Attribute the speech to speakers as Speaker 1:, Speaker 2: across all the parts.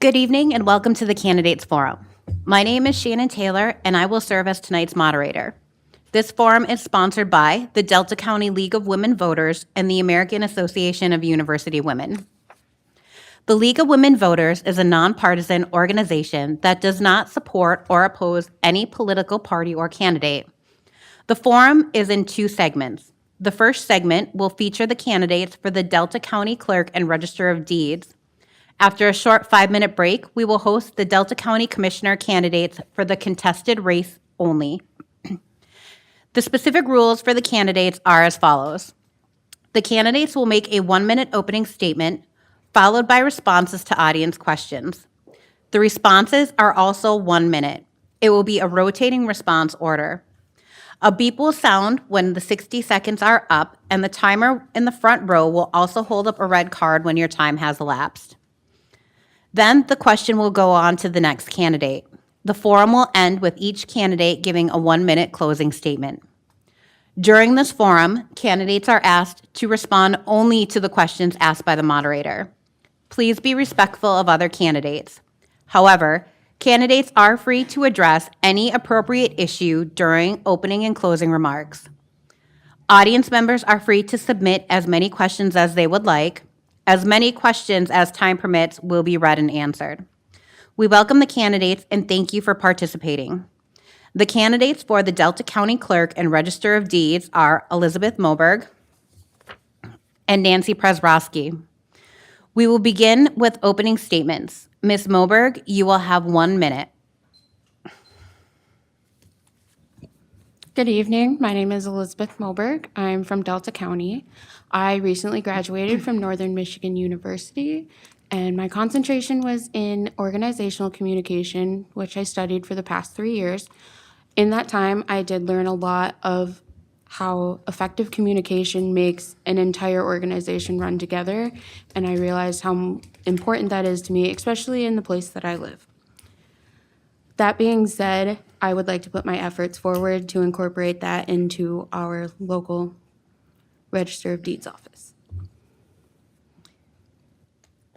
Speaker 1: Good evening and welcome to the Candidates Forum. My name is Shannon Taylor and I will serve as tonight's moderator. This forum is sponsored by the Delta County League of Women Voters and the American Association of University Women. The League of Women Voters is a nonpartisan organization that does not support or oppose any political party or candidate. The forum is in two segments. The first segment will feature the candidates for the Delta County Clerk and Register of Deeds. After a short 5-minute break, we will host the Delta County Commissioner candidates for the contested race only. The specific rules for the candidates are as follows. The candidates will make a 1-minute opening statement, followed by responses to audience questions. The responses are also 1 minute. It will be a rotating response order. A beep will sound when the 60 seconds are up, and the timer in the front row will also hold up a red card when your time has elapsed. Then the question will go on to the next candidate. The forum will end with each candidate giving a 1-minute closing statement. During this forum, candidates are asked to respond only to the questions asked by the moderator. Please be respectful of other candidates. However, candidates are free to address any appropriate issue during opening and closing remarks. Audience members are free to submit as many questions as they would like. As many questions as time permits will be read and answered. We welcome the candidates and thank you for participating. The candidates for the Delta County Clerk and Register of Deeds are Elizabeth Moberg and Nancy Przrowski. We will begin with opening statements. Ms. Moberg, you will have 1 minute.
Speaker 2: Good evening. My name is Elizabeth Moberg. I'm from Delta County. I recently graduated from Northern Michigan University, and my concentration was in organizational communication, which I studied for the past 3 years. In that time, I did learn a lot of how effective communication makes an entire organization run together, and I realized how important that is to me, especially in the place that I live. That being said, I would like to put my efforts forward to incorporate that into our local Register of Deeds office.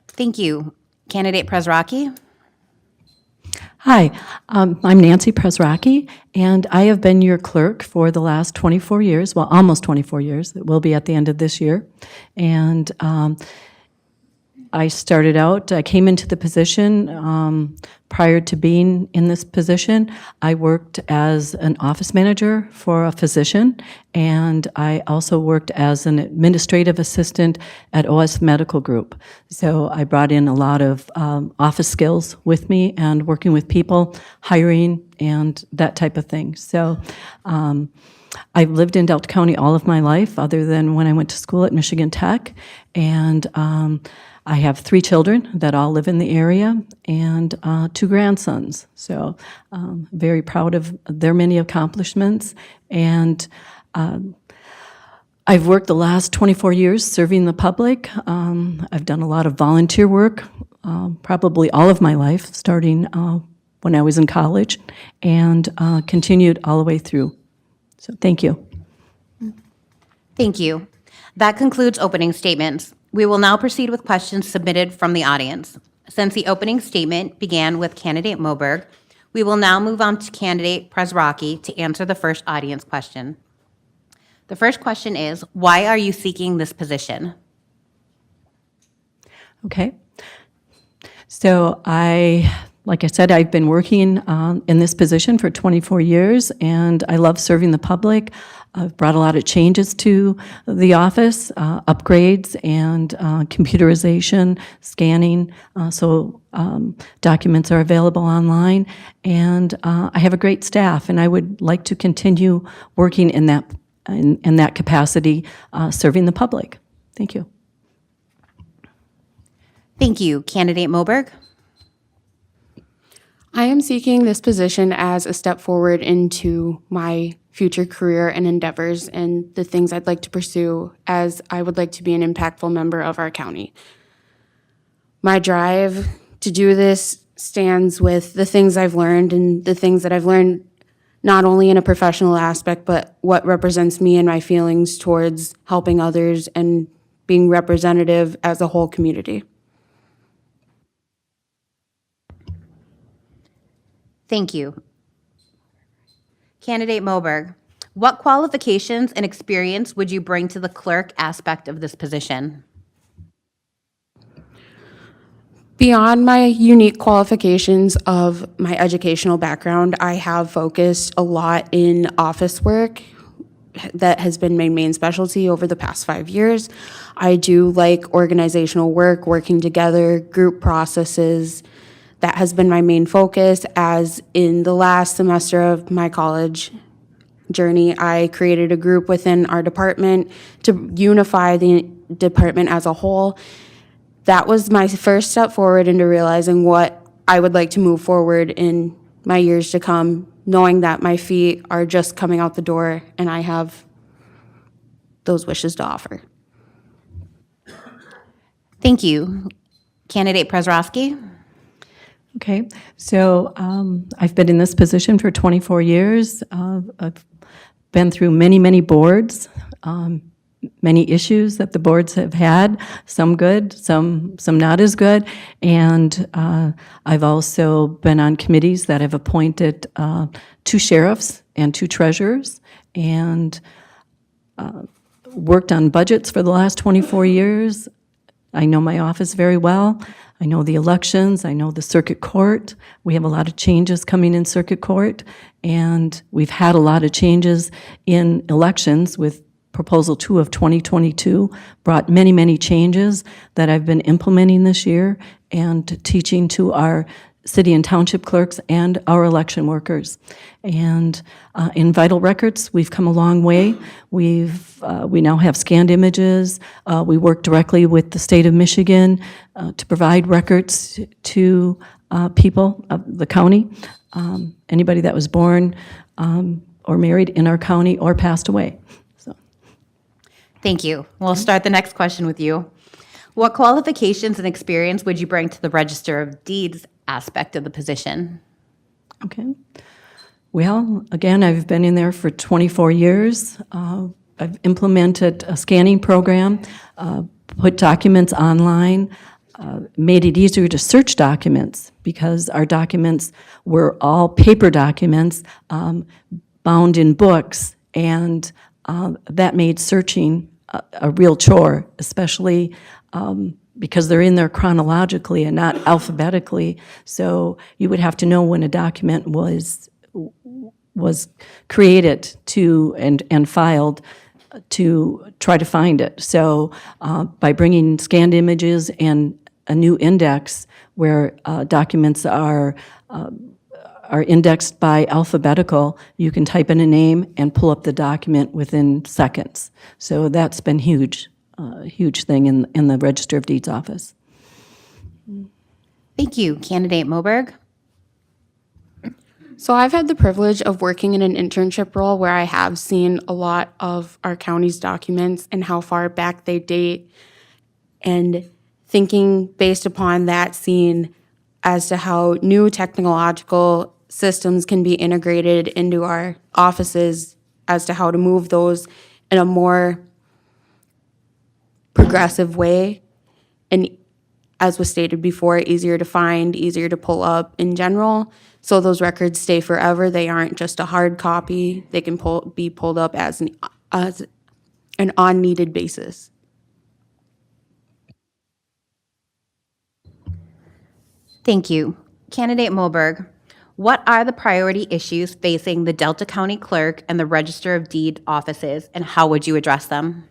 Speaker 1: Thank you. Candidate Przrowski?
Speaker 3: Hi, I'm Nancy Przrowski, and I have been your clerk for the last 24 years, well, almost 24 years. It will be at the end of this year. And I came into the position prior to being in this position. I worked as an office manager for a physician, and I also worked as an administrative assistant at OS Medical Group. So I brought in a lot of office skills with me and working with people, hiring, and that type of thing. So I've lived in Delta County all of my life, other than when I went to school at Michigan Tech, and I have 3 children that all live in the area and 2 grandsons. So very proud of their many accomplishments. And I've worked the last 24 years serving the public. I've done a lot of volunteer work, probably all of my life, starting when I was in college, and continued all the way through. So thank you.
Speaker 1: Thank you. That concludes opening statements. We will now proceed with questions submitted from the audience. Since the opening statement began with candidate Moberg, we will now move on to candidate Przrowski to answer the first audience question. The first question is, why are you seeking this position?
Speaker 3: Okay. So like I said, I've been working in this position for 24 years, and I love serving the public. I've brought a lot of changes to the office, upgrades and computerization, scanning, so documents are available online. And I have a great staff, and I would like to continue working in that capacity, serving the public. Thank you.
Speaker 1: Thank you. Candidate Moberg?
Speaker 2: I am seeking this position as a step forward into my future career and endeavors and the things I'd like to pursue, as I would like to be an impactful member of our county. My drive to do this stands with the things I've learned and the things that I've learned not only in a professional aspect, but what represents me and my feelings towards helping others and being representative as a whole community.
Speaker 1: Thank you. Candidate Moberg, what qualifications and experience would you bring to the clerk aspect of this position?
Speaker 2: Beyond my unique qualifications of my educational background, I have focused a lot in office work. That has been my main specialty over the past 5 years. I do like organizational work, working together, group processes. That has been my main focus, as in the last semester of my college journey, I created a group within our department to unify the department as a whole. That was my first step forward into realizing what I would like to move forward in my years to come, knowing that my feet are just coming out the door and I have those wishes to offer.
Speaker 1: Thank you. Candidate Przeworski?
Speaker 3: Okay, so I've been in this position for 24 years. I've been through many, many boards, many issues that the boards have had, some good, some not as good. And I've also been on committees that have appointed 2 sheriffs and 2 treasurers, and worked on budgets for the last 24 years. I know my office very well. I know the elections. I know the circuit court. We have a lot of changes coming in circuit court, and we've had a lot of changes in elections with Proposal 2 of 2022, brought many, many changes that I've been implementing this year and teaching to our city and township clerks and our election workers. And in vital records, we've come a long way. We now have scanned images. We work directly with the state of Michigan to provide records to people of the county, anybody that was born or married in our county or passed away. So,
Speaker 1: Thank you. We'll start the next question with you. What qualifications and experience would you bring to the Register of Deeds aspect of the position?
Speaker 3: okay. Well, again, I've been in there for 24 years. I've implemented a scanning program, put documents online, made it easier to search documents because our documents were all paper documents bound in books, and that made searching a real chore, especially because they're in there chronologically and not alphabetically. So you would have to know when a document was created to and filed to try to find it. So by bringing scanned images and a new index where documents are indexed by alphabetical, you can type in a name and pull up the document within seconds. So that's been huge, huge thing in the Register of Deeds office.
Speaker 1: Thank you. Candidate Moberg?
Speaker 2: So I've had the privilege of working in an internship role where I have seen a lot of our county's documents and how far back they date, and thinking based upon that scene as to how new technological systems can be integrated into our offices as to how to move those in a more progressive way, and as was stated before, easier to find, easier to pull up in general, so those records stay forever. They aren't just a hard copy. They can be pulled up as an on-needed basis.
Speaker 1: Thank you. Candidate Moberg, what are the priority issues facing the Delta County Clerk and the Register of Deed offices, and how would you address them?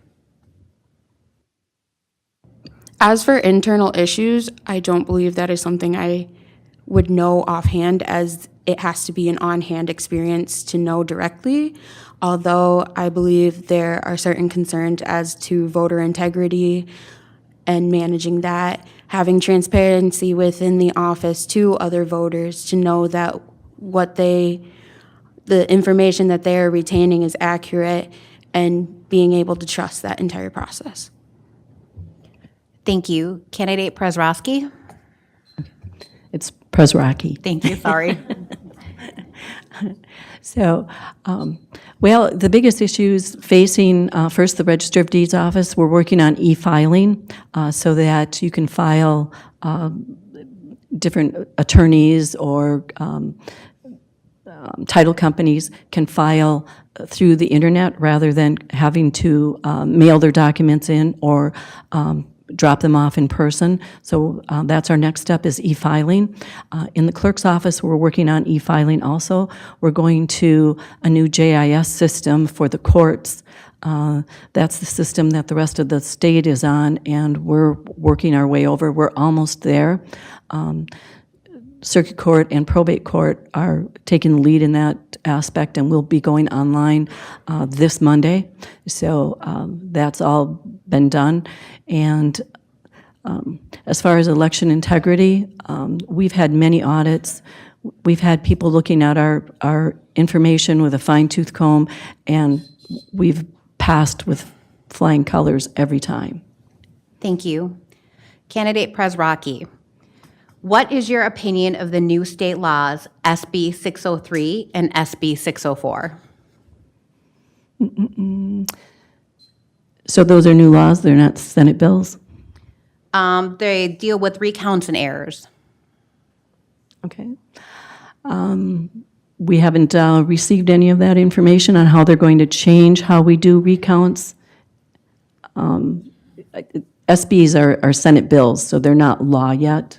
Speaker 2: As for internal issues, I don't believe that is something I would know offhand, as it has to be an on-hand experience to know directly, although I believe there are certain concerns as to voter integrity and managing that, having transparency within the office to other voters to know that the information that they are retaining is accurate, and being able to trust that entire process.
Speaker 1: Thank you. Candidate Przeworski?
Speaker 3: It's Przeworski.
Speaker 1: Thank you, sorry.
Speaker 3: So, well, the biggest issues facing, first, the Register of Deeds office, we're working on e-filing so that you can file different attorneys or title companies can file through the internet rather than having to mail their documents in or drop them off in person. So that's our next step, is e-filing. In the clerk's office, we're working on e-filing also. We're going to a new JIS system for the courts. That's the system that the rest of the state is on, and we're working our way over. We're almost there. Circuit Court and Probate Court are taking the lead in that aspect, and we'll be going online this Monday. So that's all been done. And as far as election integrity, we've had many audits. We've had people looking at our information with a fine-tooth comb, and we've passed with flying colors every time.
Speaker 1: Thank you. Candidate Presrocki, what is your opinion of the new state laws, SB 603 and SB 604?
Speaker 3: So those are new laws, they're not Senate bills?
Speaker 1: They deal with recounts and errors.
Speaker 3: Okay. We haven't received any of that information on how they're going to change how we do recounts. SBs are Senate bills, so they're not law yet.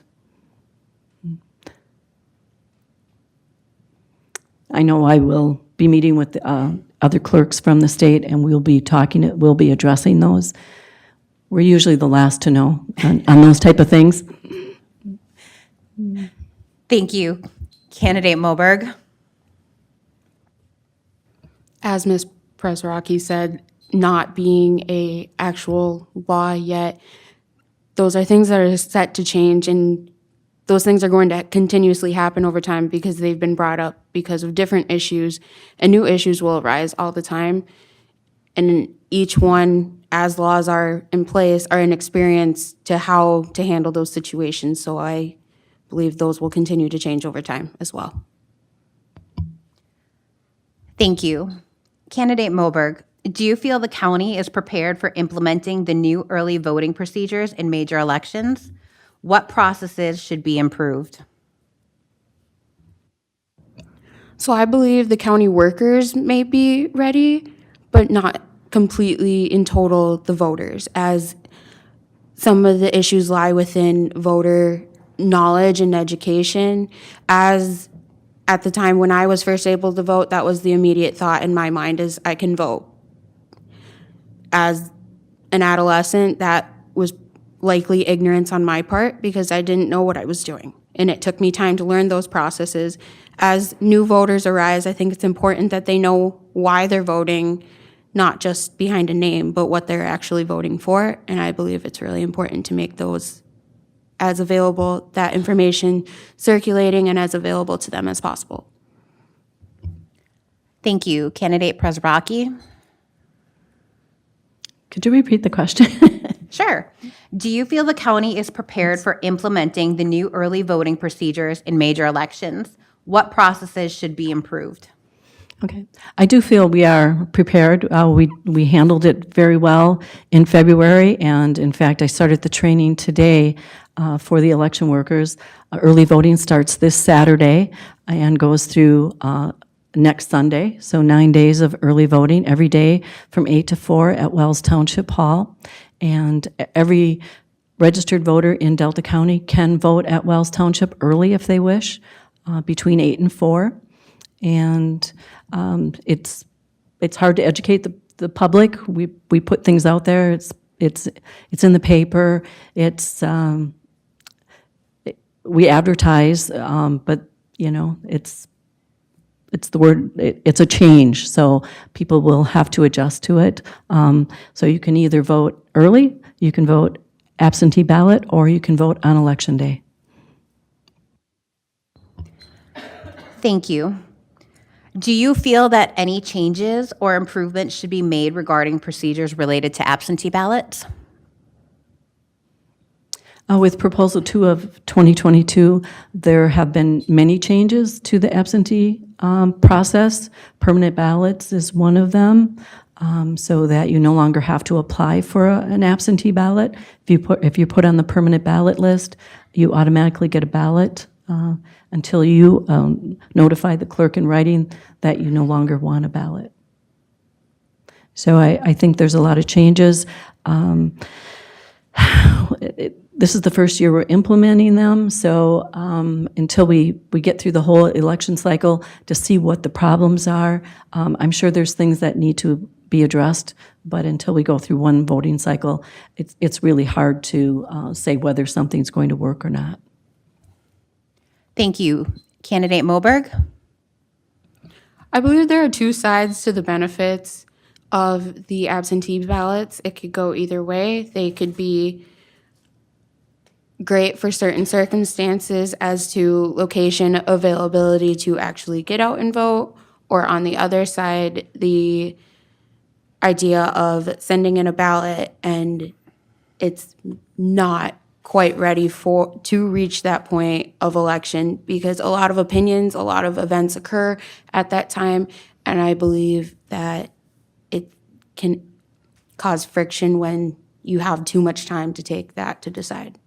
Speaker 3: I know I will be meeting with other clerks from the state, and we'll be addressing those. We're usually the last to know on those type of things.
Speaker 1: Thank you. Candidate Moberg.
Speaker 2: As Ms. Presrocki said, not being a actual law yet, those are things that are set to change, and those things are going to continuously happen over time because they've been brought up because of different issues, and new issues will arise all the time. And each one, as laws are in place, are an experience to how to handle those situations. So I believe those will continue to change over time as well.
Speaker 1: Thank you. Candidate Moberg, do you feel the county is prepared for implementing the new early voting procedures in major elections? What processes should be improved?
Speaker 2: So I believe the county workers may be ready, but not completely in total the voters, as some of the issues lie within voter knowledge and education. As at the time when I was first able to vote, that was the immediate thought in my mind, is I can vote. As an adolescent, that was likely ignorance on my part because I didn't know what I was doing. And it took me time to learn those processes. As new voters arise, I think it's important that they know why they're voting, not just behind a name, but what they're actually voting for. And I believe it's really important to make those as available, that information circulating and as available to them as possible.
Speaker 1: Thank you. Candidate Presrocki.
Speaker 3: Could you repeat the question?
Speaker 1: Sure. Do you feel the county is prepared for implementing the new early voting procedures in major elections? What processes should be improved?
Speaker 3: Okay. I do feel we are prepared. We handled it very well in February, and in fact, I started the training today for the election workers. Early voting starts this Saturday and goes through next Sunday, so 9 days of early voting every day from 8 to 4 at Wells Township Hall. And every registered voter in Delta County can vote at Wells Township early if they wish, between 8 and 4. And it's hard to educate the public. We put things out there. It's in the paper. We advertise, but you know it's the word. It's a change, so people will have to adjust to it. So you can either vote early, you can vote absentee ballot, or you can vote on Election Day.
Speaker 1: Thank you. Do you feel that any changes or improvements should be made regarding procedures related to absentee ballots?
Speaker 3: With Proposal 2 of 2022, there have been many changes to the absentee process. Permanent ballots is one of them, so that you no longer have to apply for an absentee ballot. If you put on the permanent ballot list, you automatically get a ballot until you notify the clerk in writing that you no longer want a ballot. So I think there's a lot of changes. This is the first year we're implementing them, so until we get through the whole election cycle to see what the problems are, I'm sure there's things that need to be addressed, but until we go through one voting cycle, it's really hard to say whether something's going to work or not.
Speaker 1: Thank you. Candidate Moberg?
Speaker 2: I believe there are two sides to the benefits of the absentee ballots. It could go either way. They could be great for certain circumstances as to location, availability to actually get out and vote, or on the other side, the idea of sending in a ballot and it's not quite ready to reach that point of election, because a lot of opinions, a lot of events occur at that time, and I believe that it can cause friction when you have too much time to take that to decide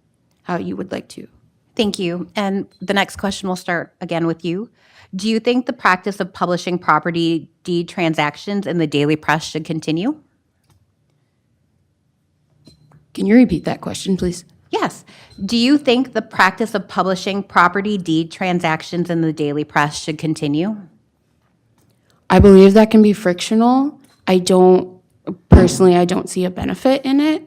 Speaker 2: how you would like to.
Speaker 1: Thank you. And the next question will start again with you. Do you think the practice of publishing property deed transactions in the daily press should continue?
Speaker 2: Can you repeat that question, please?
Speaker 1: Yes. Do you think the practice of publishing property deed transactions in the daily press should continue?
Speaker 2: I believe that can be frictional. I don't see a benefit in it.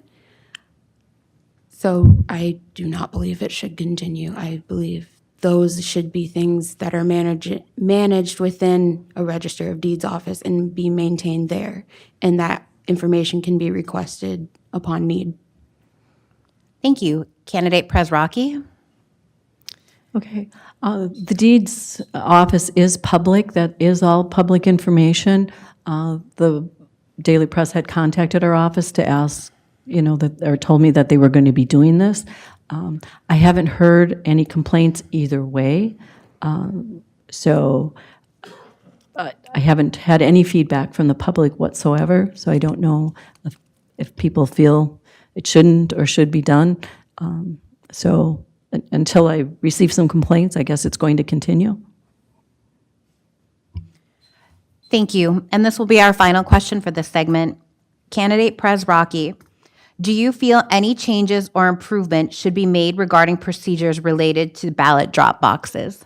Speaker 2: So I do not believe it should continue. I believe those should be things that are managed within a Register of Deeds office and be maintained there. And that information can be requested upon need.
Speaker 1: Thank you. Candidate Prezraki?
Speaker 3: Okay. The deeds office is public. That is all public information. The Daily Press had contacted our office to ask, or told me that they were going to be doing this. I haven't heard any complaints either way. So I haven't had any feedback from the public whatsoever. So I don't know if people feel it shouldn't or should be done. So until I receive some complaints, I guess it's going to continue.
Speaker 1: Thank you. And this will be our final question for this segment. Candidate Prezraki, do you feel any changes or improvement should be made regarding procedures related to ballot drop boxes?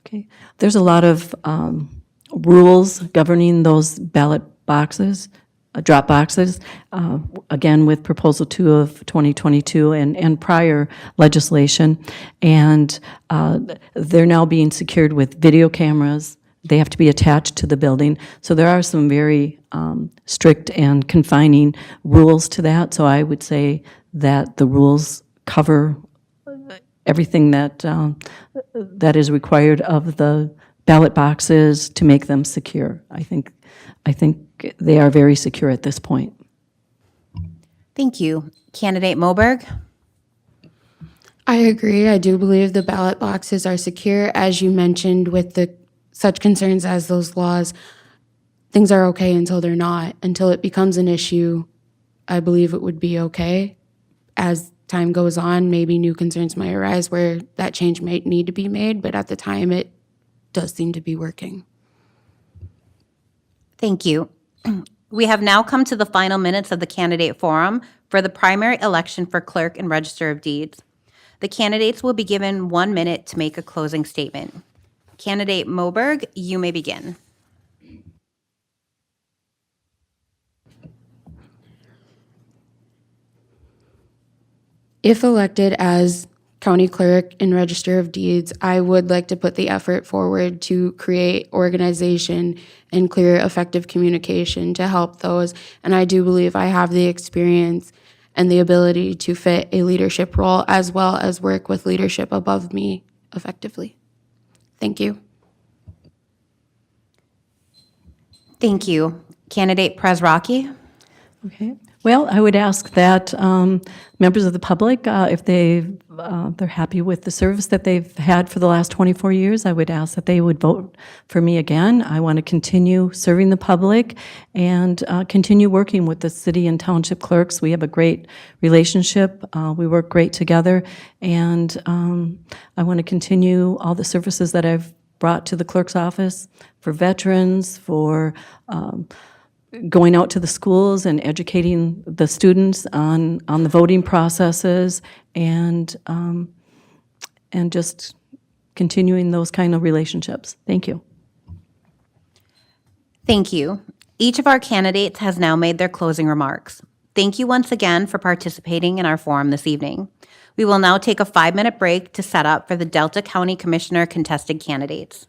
Speaker 3: Okay. There's a lot of rules governing those ballot boxes, drop boxes, again, with Proposal 2 of 2022 and prior legislation. And they're now being secured with video cameras. They have to be attached to the building. So there are some very strict and confining rules to that. So I would say that the rules cover everything that is required of the ballot boxes to make them secure. I think they are very secure at this point.
Speaker 1: Thank you. Candidate Moberg?
Speaker 2: I agree. I do believe the ballot boxes are secure. As you mentioned, with such concerns as those laws, things are okay until they're not. Until it becomes an issue, I believe it would be okay. As time goes on, maybe new concerns might arise where that change might need to be made, but at the time, it does seem to be working.
Speaker 1: Thank you. We have now come to the final minutes of the candidate forum for the primary election for Clerk and Register of Deeds. The candidates will be given 1 minute to make a closing statement. Candidate Moberg, you may begin.
Speaker 2: If elected as County Clerk and Register of Deeds, I would like to put the effort forward to create organization and clear, effective communication to help those. And I do believe I have the experience and the ability to fit a leadership role as well as work with leadership above me effectively. Thank you.
Speaker 1: Thank you. Candidate Prezraki?
Speaker 3: Okay. Well, I would ask that members of the public, if they're happy with the service that they've had for the last 24 years, I would ask that they would vote for me again. I want to continue serving the public and continue working with the city and township clerks. We have a great relationship. We work great together, and I want to continue all the services that I've brought to the clerk's office for veterans, for going out to the schools and educating the students on the voting processes, and just continuing those kind of relationships. Thank you.
Speaker 1: Thank you. Each of our candidates has now made their closing remarks. Thank you once again for participating in our forum this evening. We will now take a 5-minute break to set up for the Delta County Commissioner contested candidates.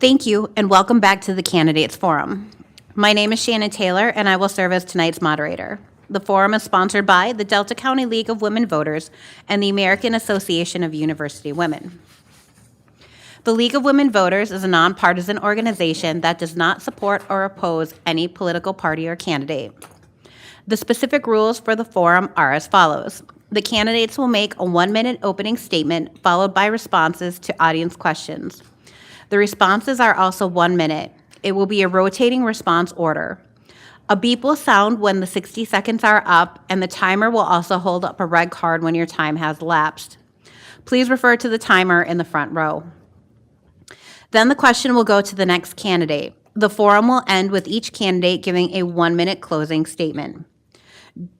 Speaker 1: Thank you, and welcome back to the Candidates Forum. My name is Shannon Taylor, and I will serve as tonight's moderator. The forum is sponsored by the Delta County League of Women Voters and the American Association of University Women. The League of Women Voters is a nonpartisan organization that does not support or oppose any political party or candidate. The specific rules for the forum are as follows. The candidates will make a 1-minute opening statement followed by responses to audience questions. The responses are also 1 minute. It will be a rotating response order. A beep will sound when the 60 seconds are up, and the timer will also hold up a red card when your time has elapsed. Please refer to the timer in the front row. Then the question will go to the next candidate. The forum will end with each candidate giving a 1-minute closing statement.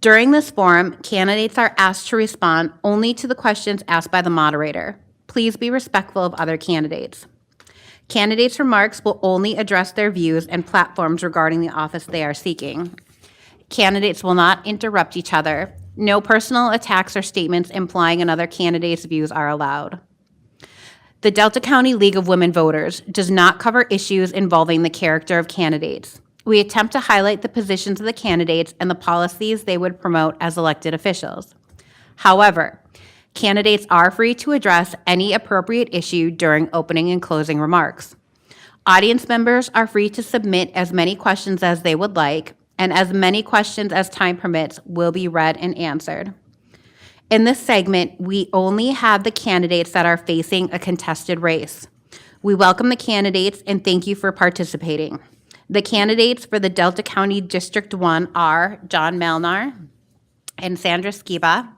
Speaker 1: During this forum, candidates are asked to respond only to the questions asked by the moderator. Please be respectful of other candidates. Candidates' remarks will only address their views and platforms regarding the office they are seeking. Candidates will not interrupt each other. No personal attacks or statements implying another candidate's views are allowed. The Delta County League of Women Voters does not cover issues involving the character of candidates. We attempt to highlight the positions of the candidates and the policies they would promote as elected officials. However, candidates are free to address any appropriate issue during opening and closing remarks. Audience members are free to submit as many questions as they would like, and as many questions as time permits will be read and answered. In this segment, we only have the candidates that are facing a contested race. We welcome the candidates and thank you for participating. The candidates for the Delta County District 1 are John Melnar and Sandra Skiba.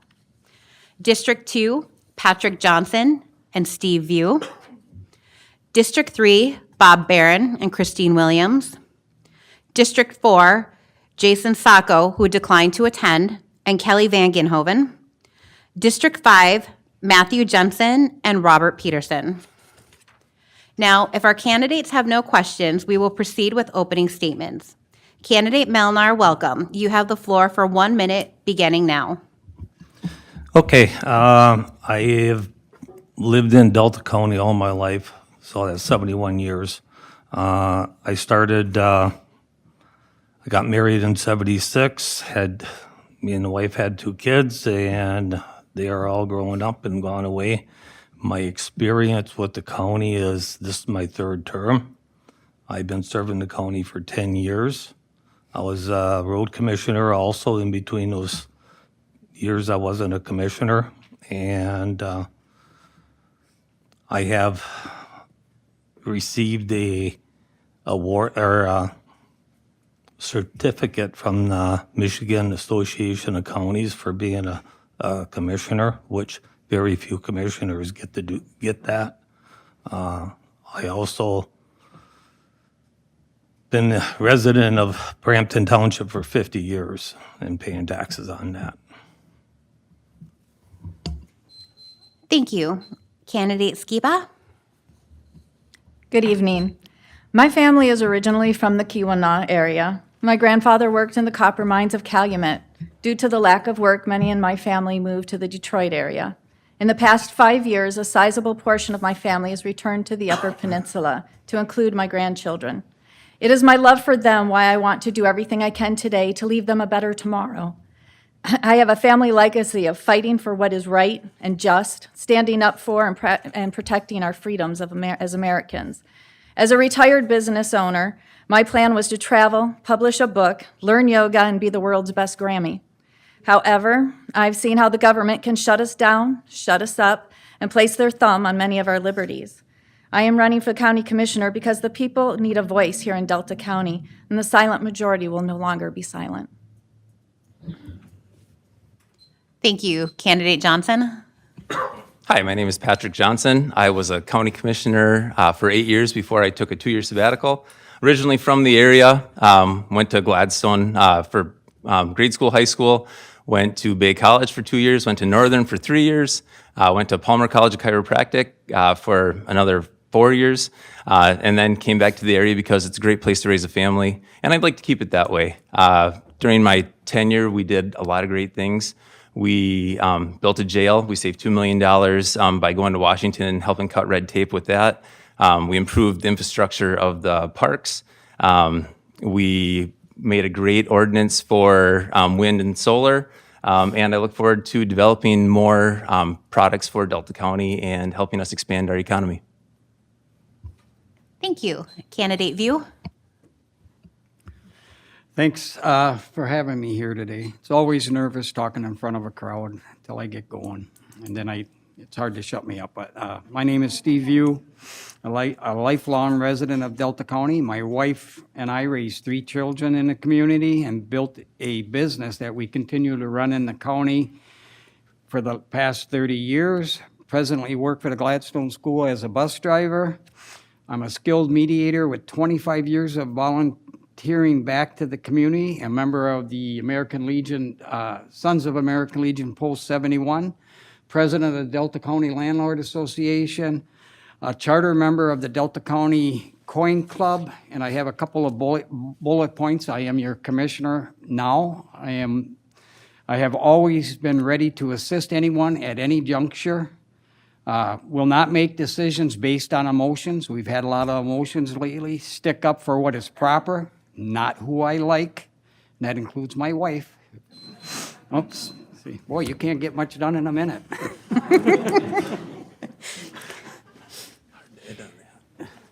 Speaker 1: District 2, Patrick Johnson and Steve View. District 3, Bob Barron and Christine Williams. District 4, Jason Sacco, who declined to attend, and Kelly Van Ginhoven. District 5, Matthew Jensen and Robert Peterson. Now, if our candidates have no questions, we will proceed with opening statements. Candidate Melnar, welcome. You have the floor for 1 minute, beginning now.
Speaker 4: Okay, I have lived in Delta County all my life, so that's 71 years. I got married in 76, me and the wife had 2 kids, and they are all growing up and gone away. My experience with the county is this is my 3rd term. I've been serving the county for 10 years. I was a road commissioner also in between those years I wasn't a commissioner. And I have received a award or a certificate from the Michigan Association of Counties for being a commissioner, which very few commissioners get that. I also been a resident of Brampton Township for 50 years and paying taxes on that.
Speaker 1: Thank you. Candidate Skiba?
Speaker 5: Good evening. My family is originally from the Keweenaw area. My grandfather worked in the copper mines of Calumet. Due to the lack of work, many in my family moved to the Detroit area. In the past 5 years, a sizable portion of my family has returned to the Upper Peninsula, to include my grandchildren. It is my love for them why I want to do everything I can today to leave them a better tomorrow. I have a family legacy of fighting for what is right and just, standing up for and protecting our freedoms as Americans. As a retired business owner, my plan was to travel, publish a book, learn yoga, and be the world's best Grammy. However, I've seen how the government can shut us down, shut us up, and place their thumb on many of our liberties. I am running for county commissioner because the people need a voice here in Delta County, and the silent majority will no longer be silent.
Speaker 1: Thank you. Candidate Johnson?
Speaker 6: Hi, my name is Patrick Johnson. I was a county commissioner for 8 years before I took a 2-year sabbatical. Originally from the area, went to Gladstone for grade school, high school, went to Bay College for 2 years, went to Northern for 3 years, went to Palmer College of Chiropractic for another 4 years, and then came back to the area because it's a great place to raise a family, and I'd like to keep it that way. During my tenure, we did a lot of great things. We built a jail. We saved $2 million by going to Washington and helping cut red tape with that. We improved the infrastructure of the parks. We made a great ordinance for wind and solar. And I look forward to developing more products for Delta County and helping us expand our economy.
Speaker 1: Thank you. Candidate View.
Speaker 7: Thanks for having me here today. It's always nervous talking in front of a crowd until I get going, and then it's hard to shut me up. But my name is Steve View, a lifelong resident of Delta County. My wife and I raised 3 children in the community and built a business that we continue to run in the county for the past 30 years. Presently work for the Gladstone School as a bus driver. I'm a skilled mediator with 25 years of volunteering back to the community, a member of the American Legion, Sons of American Legion Post 71, president of the Delta County Landlord Association, a charter member of the Delta County Coin Club, and I have a couple of bullet points. I am your commissioner now. I have always been ready to assist anyone at any juncture. Will not make decisions based on emotions. We've had a lot of emotions lately. Stick up for what is proper, not who I like. And that includes my wife. Oops. See, boy, you can't get much done in a minute.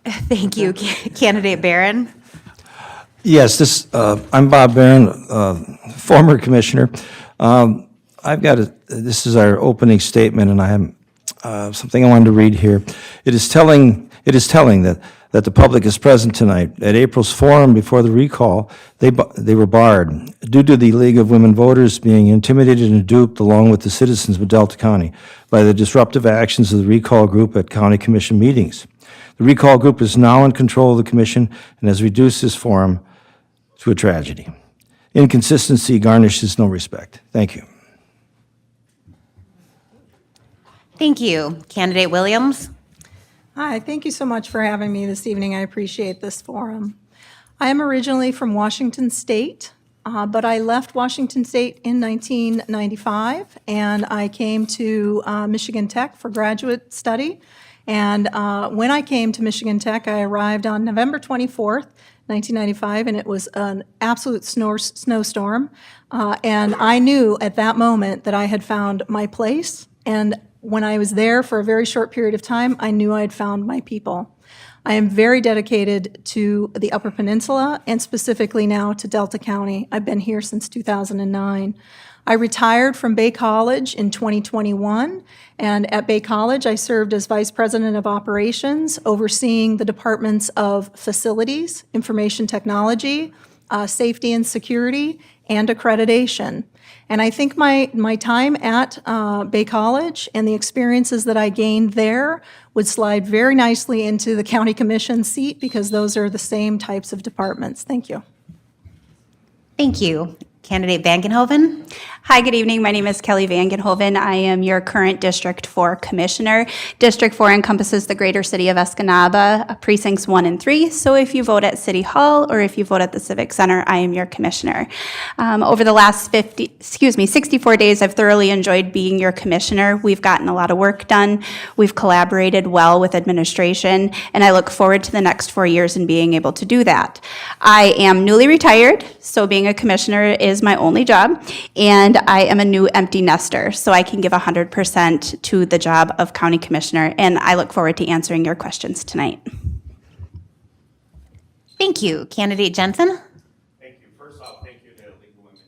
Speaker 1: Thank you. Candidate Barron.
Speaker 8: Yes, I'm Bob Barron, former commissioner. This is our opening statement, and I have something I wanted to read here. It is telling that the public is present tonight. At April's forum before the recall, they were barred due to the League of Women Voters being intimidated and duped, along with the citizens of Delta County, by the disruptive actions of the recall group at county commission meetings. The recall group is now in control of the commission and has reduced this forum to a tragedy. Inconsistency garnishes no respect. Thank you.
Speaker 1: Thank you. Candidate Williams.
Speaker 9: Hi, thank you so much for having me this evening. I appreciate this forum. I am originally from Washington State, but I left Washington State in 1995, and I came to Michigan Tech for graduate study. And when I came to Michigan Tech, I arrived on November 24th, 1995, and it was an absolute snowstorm. And I knew at that moment that I had found my place, and when I was there for a very short period of time, I knew I had found my people. I am very dedicated to the Upper Peninsula and specifically now to Delta County. I've been here since 2009. I retired from Bay College in 2021, and at Bay College, I served as Vice President of Operations, overseeing the departments of Facilities, Information Technology, Safety and Security, and Accreditation. And I think my time at Bay College and the experiences that I gained there would slide very nicely into the county commission seat because those are the same types of departments. Thank you.
Speaker 1: Thank you. Candidate Vangenhoven.
Speaker 10: Hi, good evening. My name is Kelly Vangenhoven. I am your current District 4 Commissioner. District 4 encompasses the greater city of Escanaba, precincts 1 and 3. So if you vote at City Hall or if you vote at the Civic Center, I am your Commissioner. Over the last 64 days, I've thoroughly enjoyed being your Commissioner. We've gotten a lot of work done. We've collaborated well with administration, and I look forward to the next 4 years and being able to do that. I am newly retired, so being a Commissioner is my only job, and I am a new empty nester, so I can give 100% to the job of County Commissioner, and I look forward to answering your questions tonight.
Speaker 1: Thank you. Candidate Jensen.
Speaker 11: Thank you. First off, thank you to the League of Women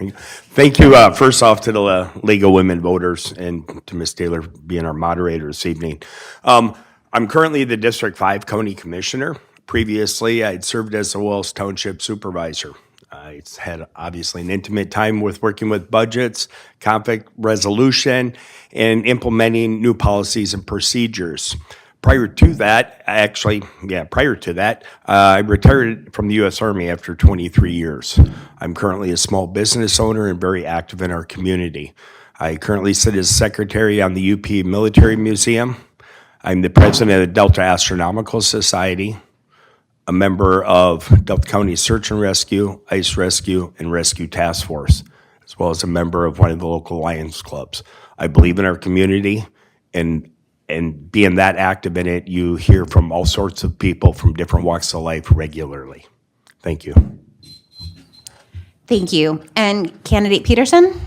Speaker 11: Voters. Thank you, first off, to the League of Women Voters and to Ms. Taylor being our moderator this evening. I'm currently the District 5 County Commissioner. Previously, I'd served as the Wells Township Supervisor. I had obviously an intimate time with working with budgets, conflict resolution, and implementing new policies and procedures. Prior to that, I retired from the U.S. Army after 23 years. I'm currently a small business owner and very active in our community. I currently sit as secretary on the UP Military Museum. I'm the president of the Delta Astronomical Society, a member of Delta County Search and Rescue, Ice Rescue, and Rescue Task Force, as well as a member of one of the local Lions clubs. I believe in our community, and And being that active in it, you hear from all sorts of people from different walks of life regularly. Thank you.
Speaker 1: Thank you. And candidate Peterson?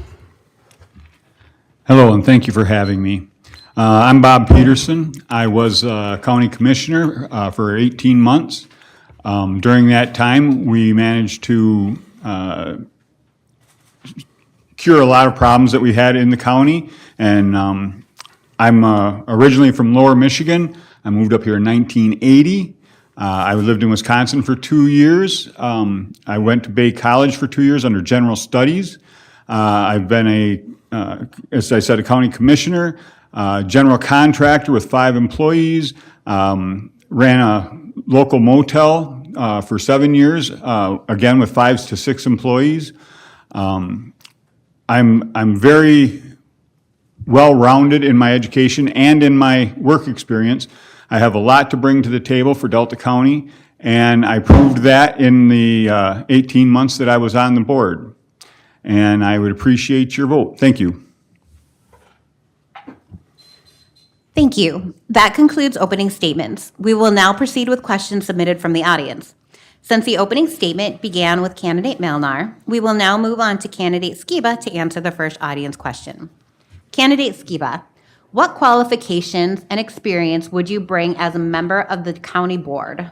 Speaker 12: Hello, and thank you for having me. I'm Bob Peterson. I was county commissioner for 18 months. During that time, we managed to cure a lot of problems that we had in the county. And I'm originally from Lower Michigan. I moved up here in 1980. I lived in Wisconsin for 2 years. I went to Bay College for 2 years under general studies. I've been as I said, a county commissioner, general contractor with 5 employees, ran a local motel for 7 years, again with 5 to 6 employees. I'm very well-rounded in my education and in my work experience. I have a lot to bring to the table for Delta County, and I proved that in the 18 months that I was on the board. And I would appreciate your vote. Thank you.
Speaker 1: Thank you. That concludes opening statements. We will now proceed with questions submitted from the audience. Since the opening statement began with candidate Melnar, we will now move on to candidate Skiba to answer the first audience question. Candidate Skiba, what qualifications and experience would you bring as a member of the county board?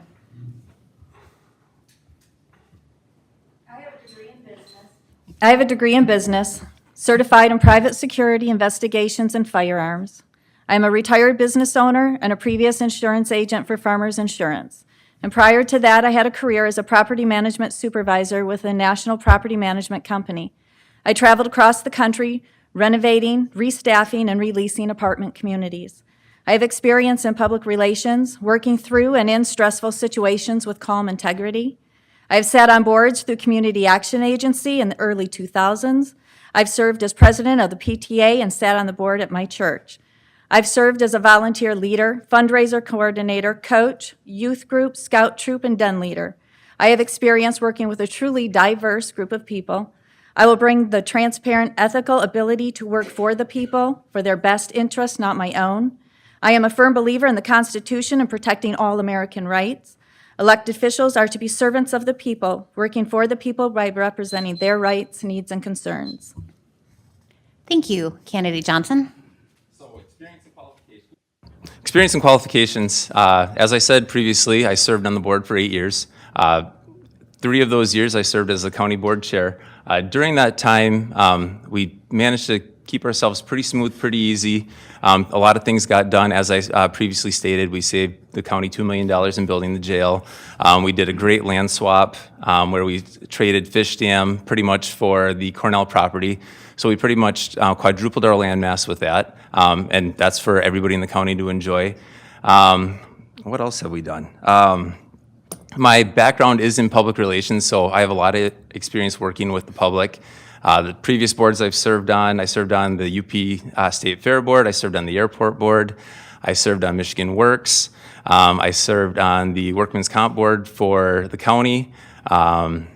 Speaker 5: I have a degree in business, certified in private security investigations and firearms. I am a retired business owner and a previous insurance agent for Farmers Insurance. And prior to that, I had a career as a property management supervisor with a national property management company. I traveled across the country renovating, restaffing, and releasing apartment communities. I have experience in public relations, working through and in stressful situations with calm integrity. I have sat on boards through Community Action Agency in the early 2000s. I've served as president of the PTA and sat on the board at my church. I've served as a volunteer leader, fundraiser coordinator, coach, youth group, scout troop, and den leader. I have experience working with a truly diverse group of people. I will bring the transparent, ethical ability to work for the people, for their best interests, not my own. I am a firm believer in the Constitution and protecting all American rights. Elected officials are to be servants of the people, working for the people by representing their rights, needs, and concerns.
Speaker 1: Thank you. Candidate Johnson?
Speaker 6: Experience and qualifications. As I said previously, I served on the board for 8 years. 3 of those years I served as the county board chair. During that time, we managed to keep ourselves pretty smooth, pretty easy. A lot of things got done. As I previously stated, we saved the county $2 million in building the jail. We did a great land swap where we traded Fish Dam pretty much for the Cornell property. So we pretty much quadrupled our land mass with that, and that's for everybody in the county to enjoy. What else have we done? My background is in public relations, so I have a lot of experience working with the public. The previous boards I served on the UP State Fair Board, I served on the Airport Board, I served on Michigan Works, I served on the Workman's Comp Board for the county, and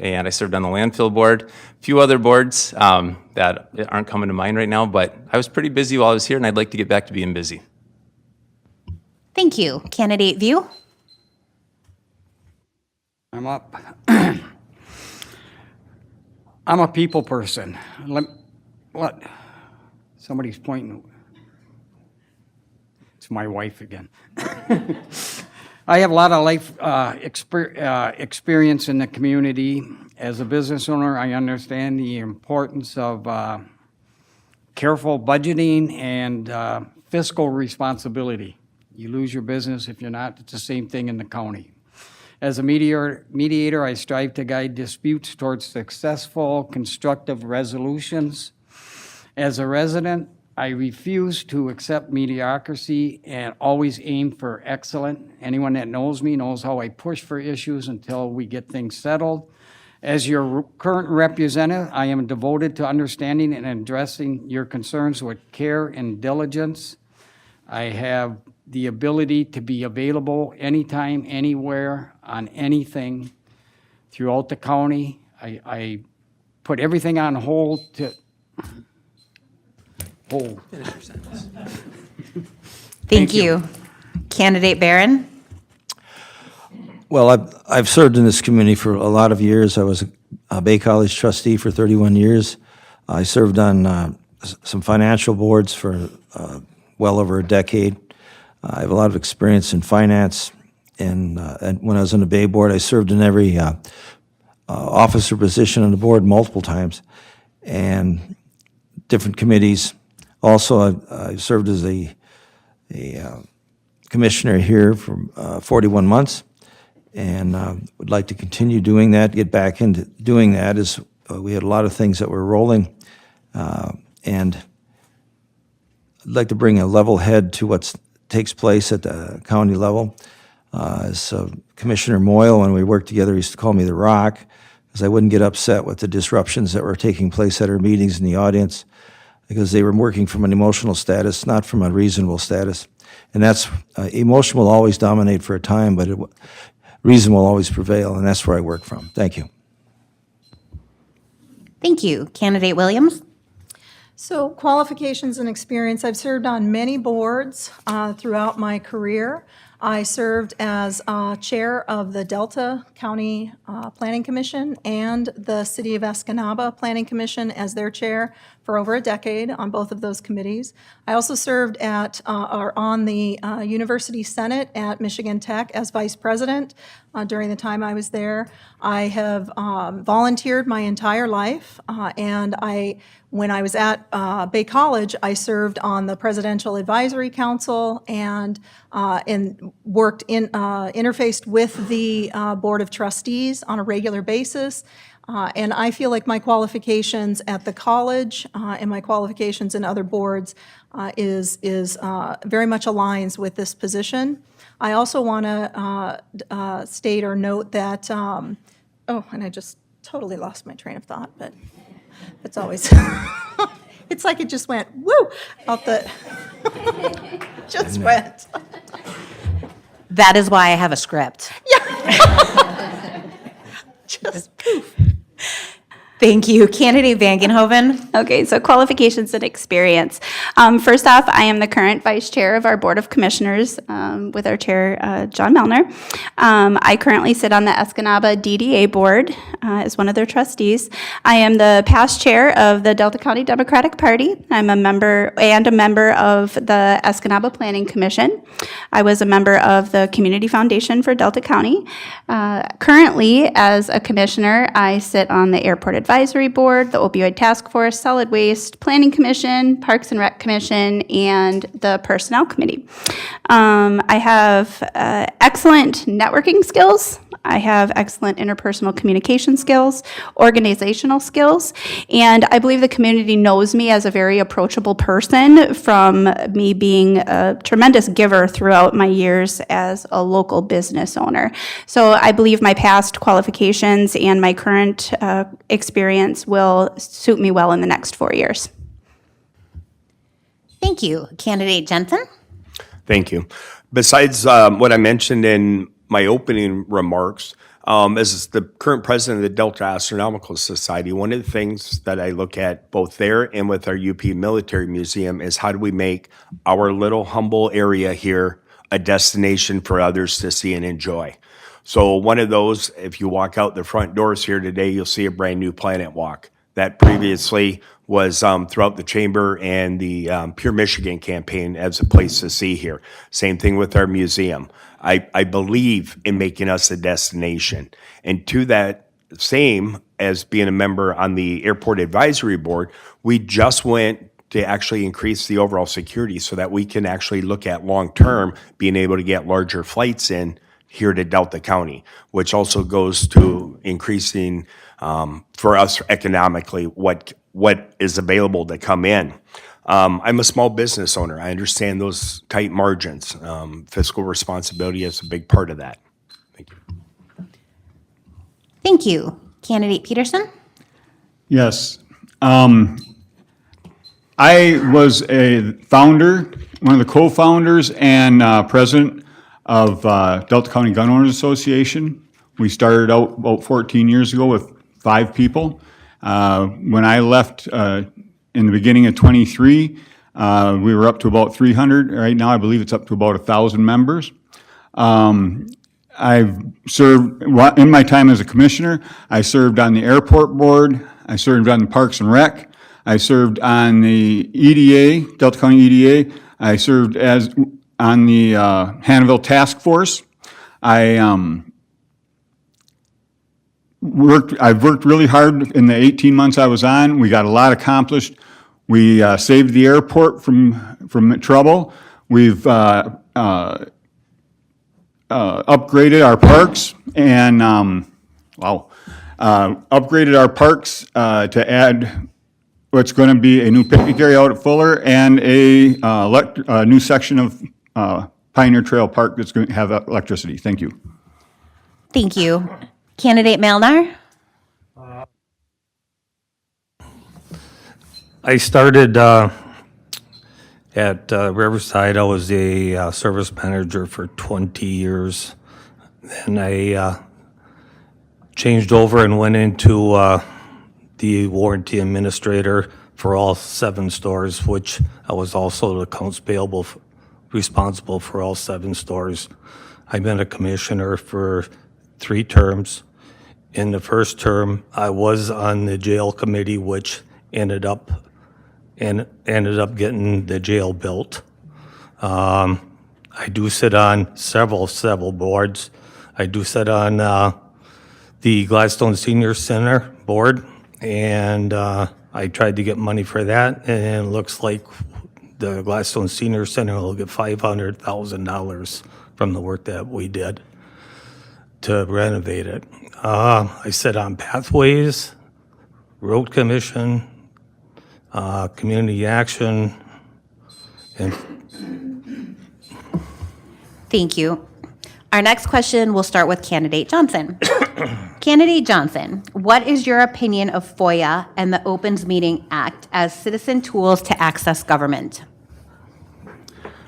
Speaker 6: I served on the Landfill Board. A few other boards that aren't coming to mind right now, but I was pretty busy while I was here, and I'd like to get back to being busy.
Speaker 1: Thank you. Candidate View?
Speaker 7: I'm up. I'm a people person. What? Somebody's pointing. It's my wife again. I have a lot of life experience in the community. As a business owner, I understand the importance of careful budgeting and fiscal responsibility. You lose your business if you're not. It's the same thing in the county. As a mediator, I strive to guide disputes towards successful, constructive resolutions. As a resident, I refuse to accept mediocrity and always aim for excellence. Anyone that knows me knows how I push for issues until we get things settled. As your current representative, I am devoted to understanding and addressing your concerns with care and diligence. I have the ability to be available anytime, anywhere, on anything throughout the county. I put everything on hold to hold.
Speaker 6: Finish your sentence.
Speaker 1: Thank you. Candidate Barron?
Speaker 8: Well, I've served in this community for a lot of years. I was a Bay College trustee for 31 years. I served on some financial boards for well over a decade. I have a lot of experience in finance, and when I was on the Bay Board, I served in every officer position on the board multiple times, and different committees. Also, I served as a commissioner here for 41 months, and would like to continue doing that, get back into doing that, as we had a lot of things that were rolling, and I'd like to bring a level head to what takes place at the county level. As Commissioner Moyle, when we worked together, he used to call me the Rock, because I wouldn't get upset with the disruptions that were taking place at our meetings in the audience, because they were working from an emotional status, not from a reasonable status. And that's, emotion will always dominate for a time, but reason will always prevail, and that's where I work from. Thank you.
Speaker 1: Thank you. Candidate Williams?
Speaker 9: So qualifications and experience, I've served on many boards throughout my career. I served as chair of the Delta County Planning Commission and the City of Escanaba Planning Commission as their chair for over a decade on both of those committees. I also served on the University Senate at Michigan Tech as vice president during the time I was there. I have volunteered my entire life, and when I was at Bay College, I served on the Presidential Advisory Council and worked interfaced with the Board of Trustees on a regular basis. And I feel like my qualifications at the college and my qualifications in other boards is very much aligns with this position. I also want to state or note that, and I just totally lost my train of thought, but it's always, it's like it just went, woo, out the, just went.
Speaker 1: That is why I have a script.
Speaker 9: Just poof.
Speaker 1: Thank you. Candidate Vangenhoven?
Speaker 10: Okay, so qualifications and experience. First off, I am the current vice chair of our Board of Commissioners with our chair, John Melner. I currently sit on the Escanaba DDA board as one of their trustees. I am the past chair of the Delta County Democratic Party. I'm a member of the Escanaba Planning Commission. I was a member of the Community Foundation for Delta County. Currently, as a commissioner, I sit on the Airport Advisory Board, the Opioid Task Force, Solid Waste Planning Commission, Parks and Rec Commission, and the Personnel Committee. I have excellent networking skills. I have excellent interpersonal communication skills, organizational skills, and I believe the community knows me as a very approachable person from me being a tremendous giver throughout my years as a local business owner. So I believe my past qualifications and my current experience will suit me well in the next 4 years.
Speaker 1: Thank you. Candidate Jensen?
Speaker 11: Thank you. Besides what I mentioned in my opening remarks, as the current president of the Delta Astronomical Society, one of the things that I look at both there and with our UP Military Museum is how do we make our little humble area here a destination for others to see and enjoy. So one of those, if you walk out the front doors here today, you'll see a brand new Planet Walk. That previously was throughout the chamber and the Pure Michigan campaign as a place to see here. Same thing with our museum. I believe in making us a destination. And to that same, as being a member on the Airport Advisory Board, we just went to actually increase the overall security so that we can actually look at long-term being able to get larger flights in here to Delta County, which also goes to increasing for us economically what is available to come in. I'm a small business owner. I understand those tight margins. Fiscal responsibility is a big part of that. Thank you.
Speaker 1: Thank you. Candidate Peterson?
Speaker 12: Yes. I was a founder, one of the co-founders and president of Delta County Gun Owners Association. We started out about 14 years ago with 5 people. When I left in the beginning of 23, We were up to about 300. Right now, I believe it's up to about 1,000 members. I've served, in my time as a commissioner, I served on the airport board, I served on the Parks and Rec, I served on the EDA, Delta County EDA, I served on the Hannahville Task Force. I've worked really hard in the 18 months I was on. We got a lot accomplished. We saved the airport from trouble. We've upgraded our parks and, upgraded our parks to add what's going to be a new picnic area out at Fuller and a new section of Pioneer Trail Park that's going to have electricity. Thank you.
Speaker 1: Thank you. Candidate Melnar?
Speaker 4: I started at Riverside. I was a service manager for 20 years. Then I changed over and went into the warranty administrator for all 7 stores, which I was also the accounts payable responsible for all 7 stores. I've been a commissioner for 3 terms. In the first term, I was on the jail committee, which ended up getting the jail built. I do sit on several boards. I do sit on the Gladstone Senior Center board, and I tried to get money for that, and it looks like the Gladstone Senior Center will get $500,000 from the work that we did to renovate it. I sit on Pathways, Road Commission, Community Action, and
Speaker 1: Thank you. Our next question will start with Candidate Johnson. Candidate Johnson, what is your opinion of FOIA and the Opens Meeting Act as citizen tools to access government?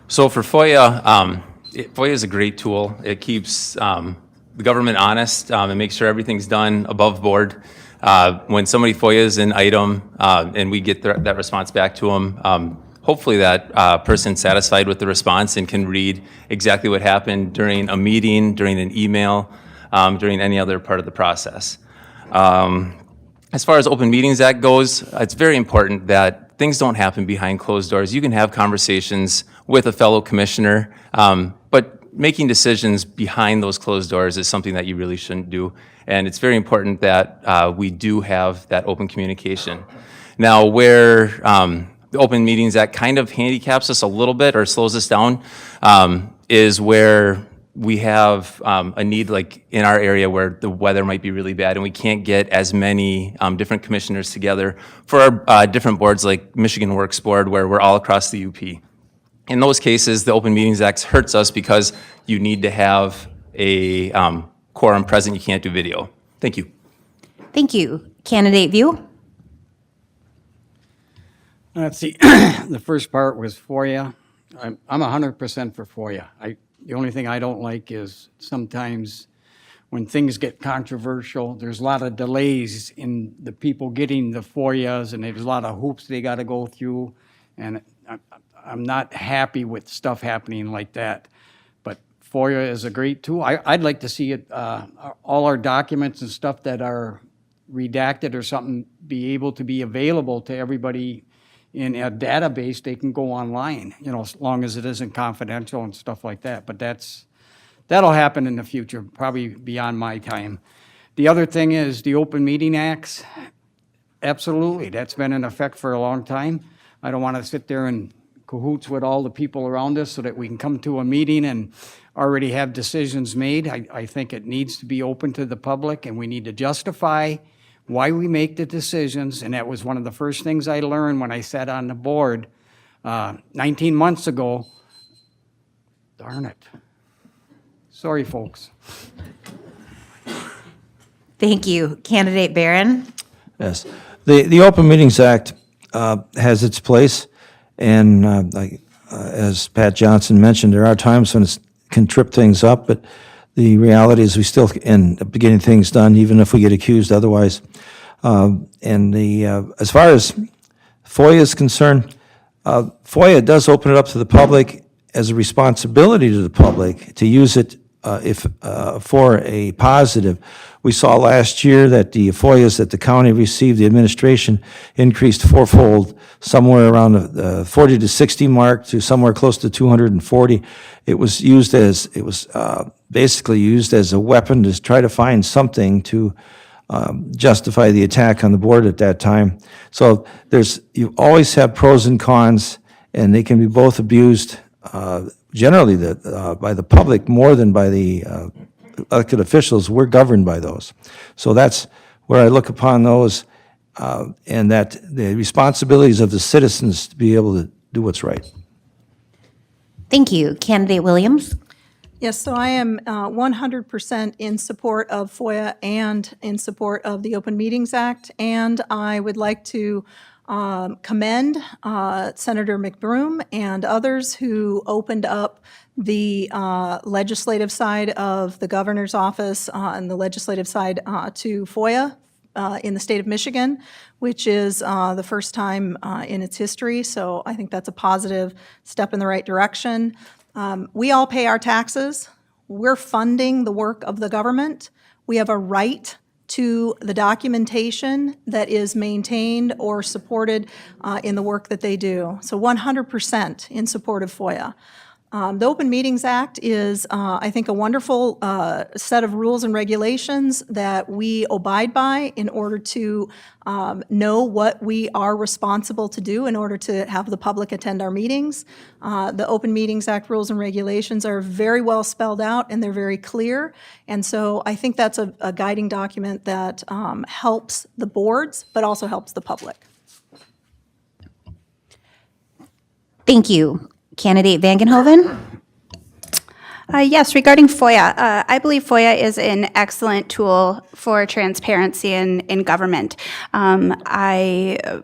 Speaker 6: So for FOIA, FOIA is a great tool. It keeps the government honest and makes sure everything's done above board. When somebody FOIAs an item and we get that response back to them, hopefully that person's satisfied with the response and can read exactly what happened during a meeting, during an email, during any other part of the process. As far as Open Meetings Act goes, it's very important that things don't happen behind closed doors. You can have conversations with a fellow commissioner, but making decisions behind those closed doors is something that you really shouldn't do. And it's very important that we do have that open communication. Now, where the Open Meetings Act kind of handicaps us a little bit or slows us down is where we have a need, like in our area where the weather might be really bad and we can't get as many different commissioners together for our different boards like Michigan Works Board, where we're all across the UP. In those cases, the Open Meetings Act hurts us because you need to have a quorum present. You can't do video. Thank you.
Speaker 1: Thank you. Candidate View?
Speaker 7: Let's see, the first part was FOIA. I'm 100% for FOIA. The only thing I don't like is sometimes when things get controversial, there's a lot of delays in the people getting the FOIAs, and there's a lot of hoops they got to go through, and I'm not happy with stuff happening like that. But FOIA is a great tool. I'd like to see it, all our documents and stuff that are redacted or something be able to be available to everybody in a database. They can go online, as long as it isn't confidential and stuff like that. But that'll happen in the future, probably beyond my time. The other thing is the Open Meeting Acts. Absolutely, that's been in effect for a long time. I don't want to sit there and cahoots with all the people around us so that we can come to a meeting and already have decisions made. I think it needs to be open to the public, and we need to justify why we make the decisions. And that was one of the first things I learned when I sat on the board 19 months ago. Darn it. Sorry, folks.
Speaker 1: Thank you. Candidate Barron?
Speaker 8: Yes. The Open Meetings Act has its place, and as Pat Johnson mentioned, there are times when it can trip things up, but the reality is we still end up getting things done, even if we get accused otherwise. As far as FOIA is concerned, FOIA does open it up to the public as a responsibility to the public to use it if for a positive. We saw last year that the FOIAs that the county received, the administration increased fourfold, somewhere around the 40 to 60 mark to somewhere close to 240. It was basically used as a weapon to try to find something to justify the attack on the board at that time. So you always have pros and cons, and they can be both abused generally by the public more than by the elected officials. We're governed by those. So that's where I look upon those, and that the responsibilities of the citizens to be able to do what's right.
Speaker 1: Thank you. Candidate Williams?
Speaker 9: Yes, so I am 100% in support of FOIA and in support of the Open Meetings Act, and I would like to commend Senator McBroom and others who opened up the legislative side of the governor's office and the legislative side to FOIA in the state of Michigan, which is the first time in its history. So I think that's a positive step in the right direction. We all pay our taxes. We're funding the work of the government. We have a right to the documentation that is maintained or supported in the work that they do. So 100% in support of FOIA. The Open Meetings Act is, I think, a wonderful set of rules and regulations that we abide by in order to know what we are responsible to do in order to have the public attend our meetings. The Open Meetings Act rules and regulations are very well spelled out and they're very clear. And so I think that's a guiding document that helps the boards, but also helps the public.
Speaker 1: Thank you. Candidate Vangenhoven?
Speaker 10: Yes, regarding FOIA, I believe FOIA is an excellent tool for transparency in government. I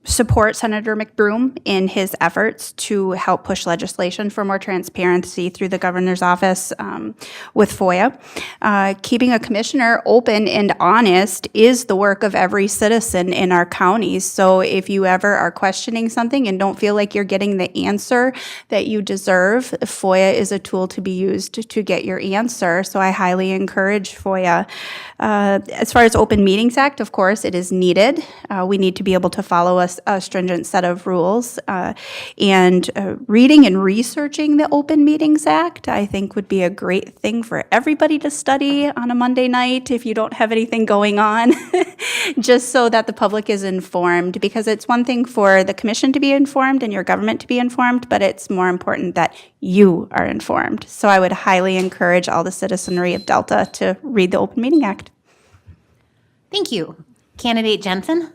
Speaker 10: support Senator McBroom in his efforts to help push legislation for more transparency through the governor's office with FOIA. Keeping a commissioner open and honest is the work of every citizen in our counties. So if you ever are questioning something and don't feel like you're getting the answer that you deserve, FOIA is a tool to be used to get your answer. So I highly encourage FOIA. As far as Open Meetings Act, of course, it is needed. We need to be able to follow a stringent set of rules. And reading and researching the Open Meetings Act, I think, would be a great thing for everybody to study on a Monday night if you don't have anything going on, just so that the public is informed. Because it's one thing for the commission to be informed and your government to be informed, but it's more important that you are informed. So I would highly encourage all the citizenry of Delta to read the Open Meeting Act.
Speaker 1: Thank you. Candidate Jensen?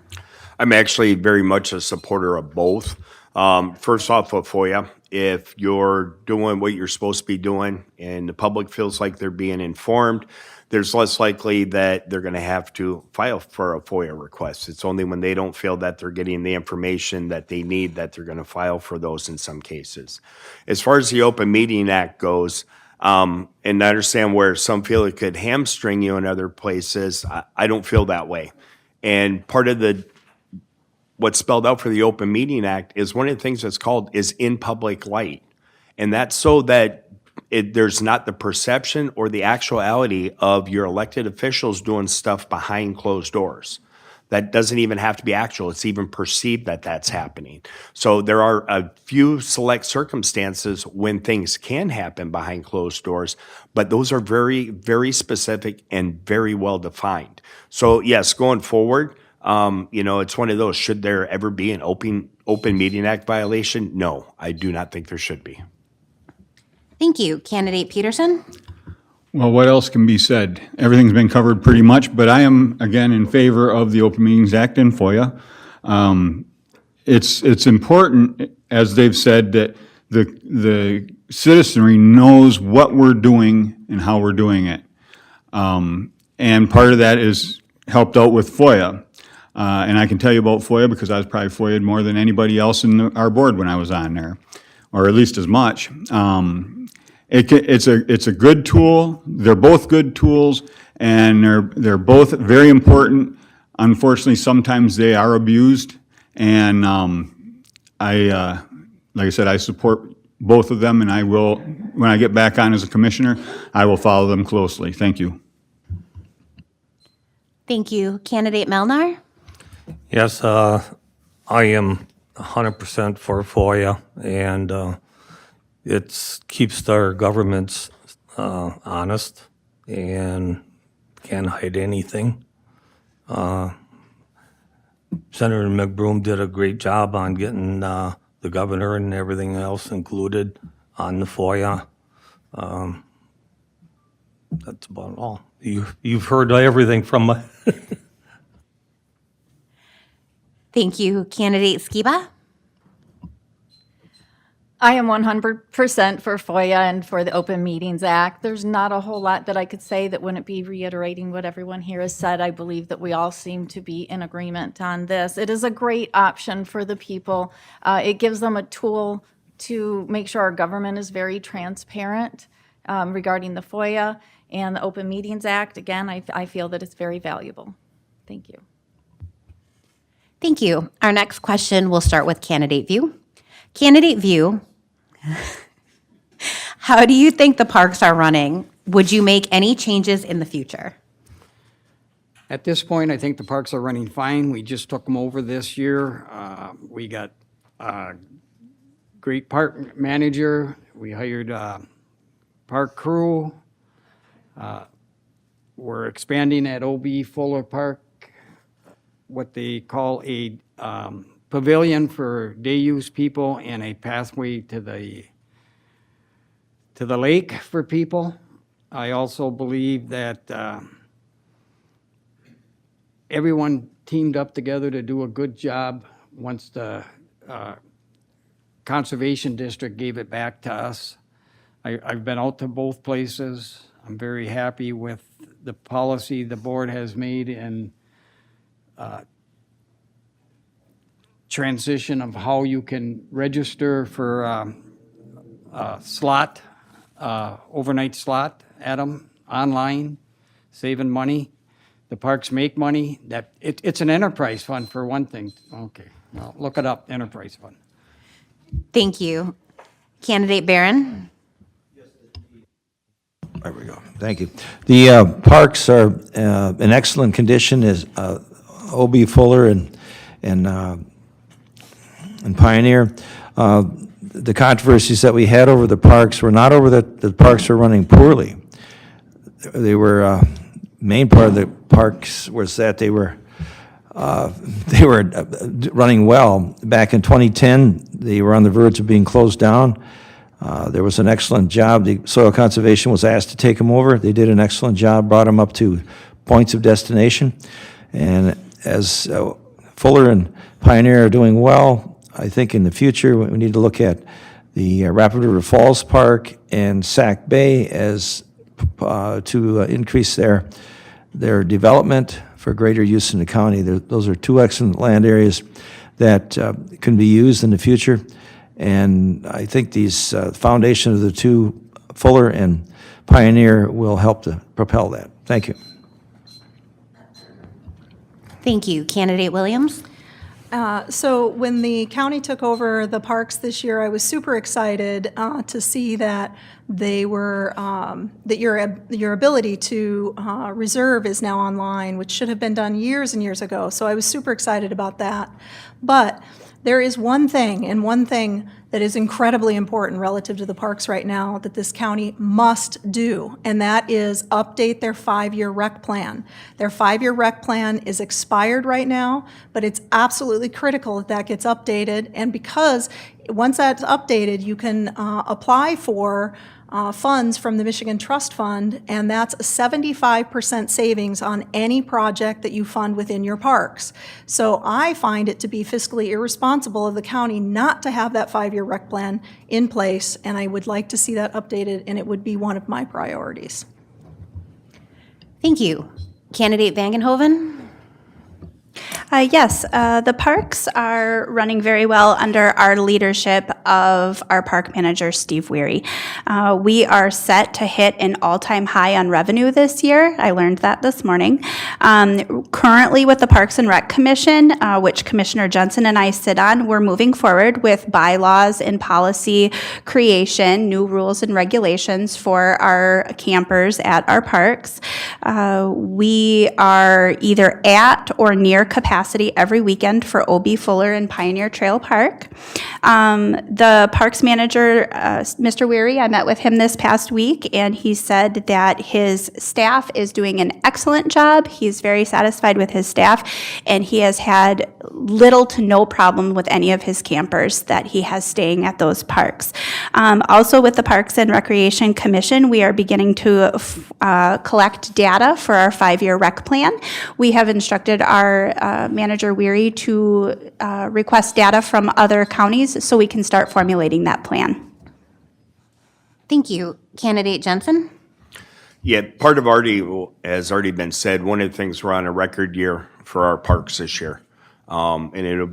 Speaker 11: I'm actually very much a supporter of both. First off, with FOIA, if you're doing what you're supposed to be doing and the public feels like they're being informed, there's less likely that they're going to have to file for a FOIA request. It's only when they don't feel that they're getting the information that they need that they're going to file for those in some cases. As far as the Open Meeting Act goes, and I understand where some feel it could hamstring you in other places, I don't feel that way. And part of what's spelled out for the Open Meeting Act is one of the things that's called is in public light. And that's so that there's not the perception or the actuality of your elected officials doing stuff behind closed doors. That doesn't even have to be actual. It's even perceived that that's happening. So there are a few select circumstances when things can happen behind closed doors, but those are very, very specific and very well defined. So yes, going forward, it's one of those. Should there ever be an Open Meeting Act violation? No, I do not think there should be.
Speaker 1: Thank you. Candidate Peterson?
Speaker 12: Well, what else can be said? Everything's been covered pretty much, but I am, again, in favor of the Open Meetings Act and FOIA. It's important, as they've said, that the citizenry knows what we're doing and how we're doing it. And part of that is helped out with FOIA. And I can tell you about FOIA because I was probably FOIA'd more than anybody else in our board when I was on there, or at least as much. It's a good tool. They're both good tools, and they're both very important. Unfortunately, sometimes they are abused, and like I said, I support both of them, and I will, when I get back on as a commissioner, I will follow them closely. Thank you.
Speaker 1: Thank you. Candidate Melnar?
Speaker 4: Yes, I am 100% for FOIA, and it keeps our governments honest and can't hide anything. Senator McBroom did a great job on getting the governor and everything else included on the FOIA. That's about all. You've heard everything from
Speaker 1: Thank you. Candidate Skiba?
Speaker 5: I am 100% for FOIA and for the Open Meetings Act. There's not a whole lot that I could say that wouldn't be reiterating what everyone here has said. I believe that we all seem to be in agreement on this. It is a great option for the people. It gives them a tool to make sure our government is very transparent regarding the FOIA and the Open Meetings Act. Again, I feel that it's very valuable. Thank you.
Speaker 1: Thank you. Our next question will start with Candidate View. Candidate View, how do you think the parks are running? Would you make any changes in the future?
Speaker 7: At this point, I think the parks are running fine. We just took them over this year. We got a great park manager. We hired a park crew. We're expanding at OB Fuller Park, what they call a pavilion for day use people and a pathway to the lake for people. I also believe that everyone teamed up together to do a good job once the Conservation District gave it back to us. I've been out to both places. I'm very happy with the policy the board has made in transition of how you can register for slot, overnight slot, Adam, online, saving money. The parks make money. It's an enterprise fund for one thing. Okay, well, look it up, enterprise fund.
Speaker 1: Thank you. Candidate Barron?
Speaker 8: There we go. Thank you. The parks are in excellent condition as OB Fuller and Pioneer. The controversies that we had over the parks were not over that the parks were running poorly. They were, main part of the parks was that they were running well. Back in 2010, they were on the verge of being closed down. There was an excellent job. The Soil Conservation was asked to take them over. They did an excellent job, brought them up to points of destination. And as Fuller and Pioneer are doing well, I think in the future, we need to look at the Rapid River Falls Park and Sac Bay as to increase their development for greater use in the county. Those are two excellent land areas that can be used in the future. And I think these foundation of the two, Fuller and Pioneer, will help to propel that. Thank you.
Speaker 1: Thank you. Candidate Williams?
Speaker 9: So when the county took over the parks this year, I was super excited to see that they were that your ability to reserve is now online, which should have been done years and years ago. So I was super excited about that. But there is one thing, and one thing that is incredibly important relative to the parks right now that this county must do, and that is update their 5-year rec plan. Their 5-year rec plan is expired right now, but it's absolutely critical that that gets updated, and because once that's updated, you can apply for funds from the Michigan Trust Fund, and that's a 75% savings on any project that you fund within your parks. So I find it to be fiscally irresponsible of the county not to have that 5-year rec plan in place, and I would like to see that updated, and it would be one of my priorities.
Speaker 1: Thank you. Candidate Vangenhoven?
Speaker 10: Yes, the parks are running very well under our leadership of our park manager, Steve Weary. We are set to hit an all-time high on revenue this year. I learned that this morning. Currently with the Parks and Rec Commission, which Commissioner Jensen and I sit on, we're moving forward with bylaws and policy creation, new rules and regulations for our campers at our parks. We are either at or near capacity every weekend for O.B. Fuller and Pioneer Trail Park. The parks manager, Mr. Weary, I met with him this past week, and he said that his staff is doing an excellent job. He's very satisfied with his staff, and he has had little to no problem with any of his campers that he has staying at those parks. Also with the Parks and Recreation Commission, we are beginning to collect data for our 5-year rec plan. We have instructed our manager Weary to request data from other counties so we can start formulating that plan.
Speaker 1: Thank you. Candidate Jensen?
Speaker 11: Yeah, part of has already been said. One of the things, we're on a record year for our parks this year. And it'll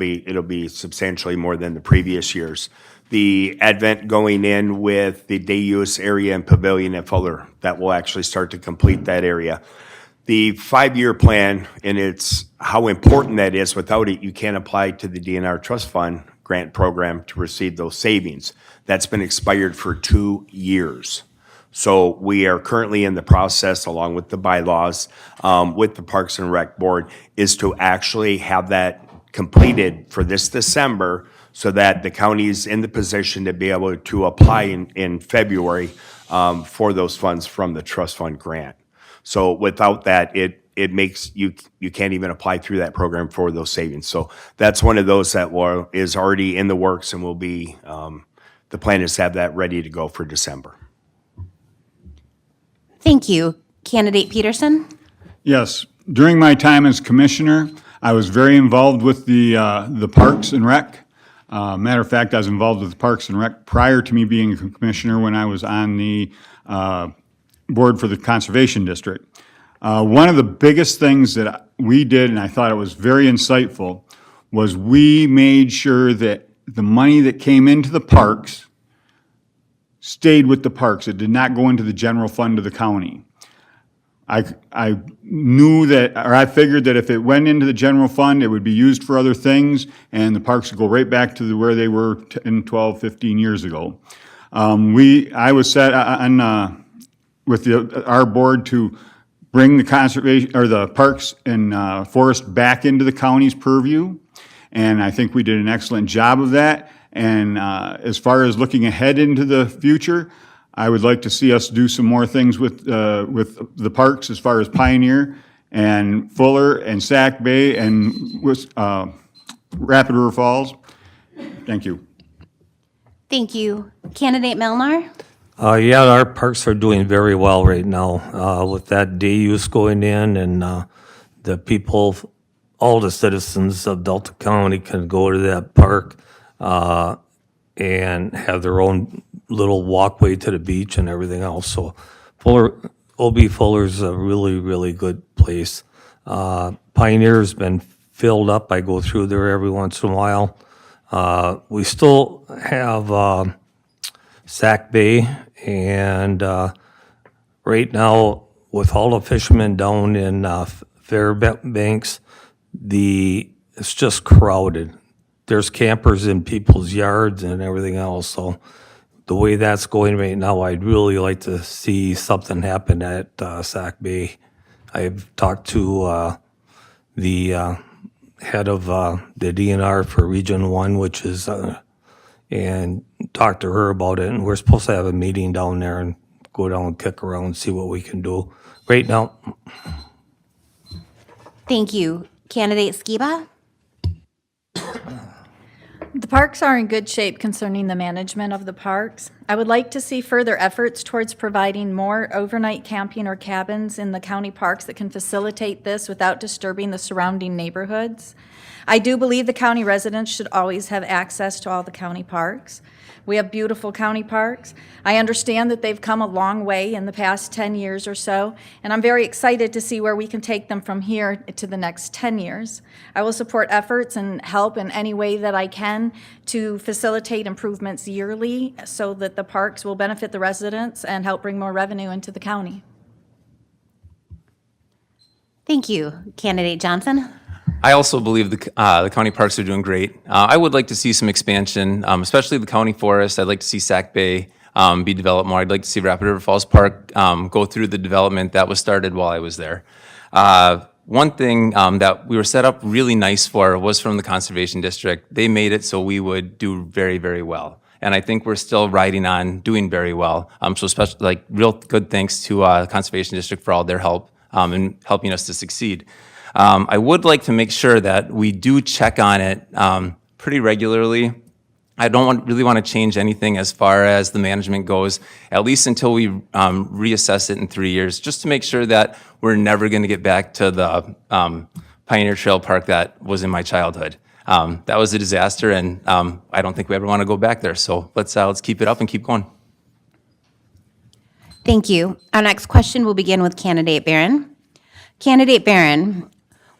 Speaker 11: be substantially more than the previous years. The advent going in with the day use area and pavilion at Fuller, that will actually start to complete that area. The 5-year plan, and it's how important that is. Without it, you can't apply to the DNR Trust Fund grant program to receive those savings. That's been expired for 2 years. So we are currently in the process, along with the bylaws, with the Parks and Rec Board, is to actually have that completed for this December so that the county is in the position to be able to apply in February for those funds from the trust fund grant. So without that, it makes you can't even apply through that program for those savings. So that's one of those that is already in the works and will be, the plan is to have that ready to go for December.
Speaker 1: Thank you. Candidate Peterson?
Speaker 12: Yes, during my time as commissioner, I was very involved with the Parks and Rec. Matter of fact, I was involved with the Parks and Rec prior to me being a commissioner when I was on the board for the Conservation District. One of the biggest things that we did, and I thought it was very insightful, was we made sure that the money that came into the parks stayed with the parks. It did not go into the general fund of the county. I knew that, or I figured that if it went into the general fund, it would be used for other things, and the parks would go right back to where they were 10, 12, 15 years ago. I was set on with our board to bring the conservation or the parks and forest back into the county's purview, and I think we did an excellent job of that. And as far as looking ahead into the future, I would like to see us do some more things with the parks as far as Pioneer and Fuller and Sac Bay and Rapid River Falls. Thank you.
Speaker 1: Thank you. Candidate Melnar?
Speaker 4: Yeah, our parks are doing very well right now with that day use going in, and the people, all the citizens of Delta County can go to that park and have their own little walkway to the beach and everything else. So O.B. Fuller's a really, really good place. Pioneer's been filled up. I go through there every once in a while. We still have Sac Bay, and right now, with all the fishermen down in Fairbanks, it's just crowded. There's campers in people's yards and everything else. So the way that's going right now, I'd really like to see something happen at Sac Bay. I've talked to the head of the DNR for Region 1, which is, and talked to her about it. And we're supposed to have a meeting down there and go down and kick around and see what we can do. Right now.
Speaker 1: Thank you. Candidate Skiba?
Speaker 5: The parks are in good shape concerning the management of the parks. I would like to see further efforts towards providing more overnight camping or cabins in the county parks that can facilitate this without disturbing the surrounding neighborhoods. I do believe the county residents should always have access to all the county parks. We have beautiful county parks. I understand that they've come a long way in the past 10 years or so, and I'm very excited to see where we can take them from here to the next 10 years. I will support efforts and help in any way that I can to facilitate improvements yearly so that the parks will benefit the residents and help bring more revenue into the county.
Speaker 1: Thank you. Candidate Johnson?
Speaker 6: I also believe the county parks are doing great. I would like to see some expansion, especially the county forest. I'd like to see Sac Bay be developed more. I'd like to see Rapid River Falls Park go through the development that was started while I was there. One thing that we were set up really nice for was from the Conservation District. They made it so we would do very, very well. And I think we're still riding on doing very well. So especially, like, real good thanks to the Conservation District for all their help in helping us to succeed. I would like to make sure that we do check on it pretty regularly. I don't really want to change anything as far as the management goes, at least until we reassess it in 3 years, just to make sure that we're never going to get back to the Pioneer Trail Park that was in my childhood. That was a disaster, and I don't think we ever want to go back there. So let's keep it up and keep going.
Speaker 1: Thank you. Our next question will begin with Candidate Barron. Candidate Barron,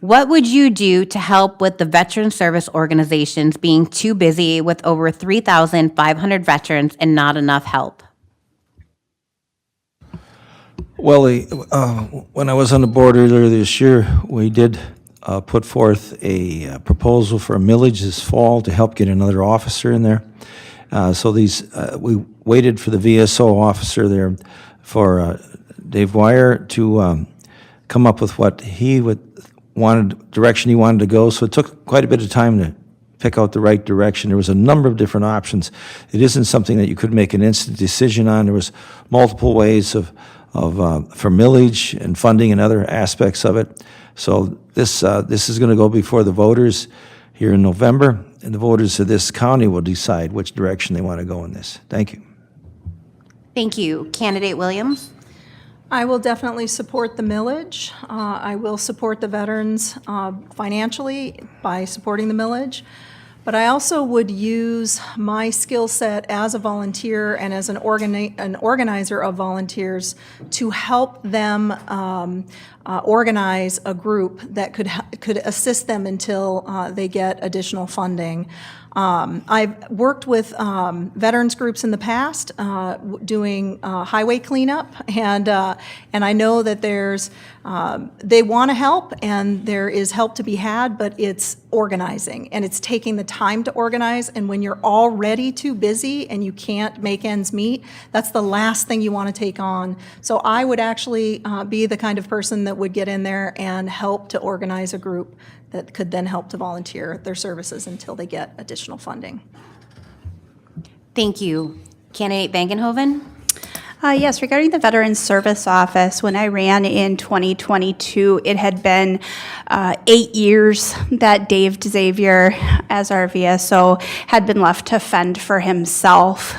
Speaker 1: what would you do to help with the veteran service organizations being too busy with over 3,500 veterans and not enough help?
Speaker 8: Well, when I was on the board earlier this year, we did put forth a proposal for a millage this fall to help get another officer in there. So we waited for the VSO officer there for Dave Wire to come up with what he direction he wanted to go. So it took quite a bit of time to pick out the right direction. There was a number of different options. It isn't something that you could make an instant decision on. There was multiple ways for millage and funding and other aspects of it. So this is going to go before the voters here in November, and the voters of this county will decide which direction they want to go in this. Thank you.
Speaker 1: Thank you. Candidate Williams?
Speaker 9: I will definitely support the millage. I will support the veterans financially by supporting the millage. But I also would use my skill set as a volunteer and as an organizer of volunteers to help them organize a group that could assist them until they get additional funding. I've worked with veterans groups in the past doing highway cleanup, and I know that they want to help and there is help to be had, but it's organizing and it's taking the time to organize. And when you're already too busy and you can't make ends meet, that's the last thing you want to take on. So I would actually be the kind of person that would get in there and help to organize a group that could then help to volunteer their services until they get additional funding.
Speaker 1: Thank you. Candidate Vangenhoven?
Speaker 10: Yes, regarding the Veterans Service Office, when I ran in 2022, it had been 8 years that Dave Xavier, as our VSO, had been left to fend for himself.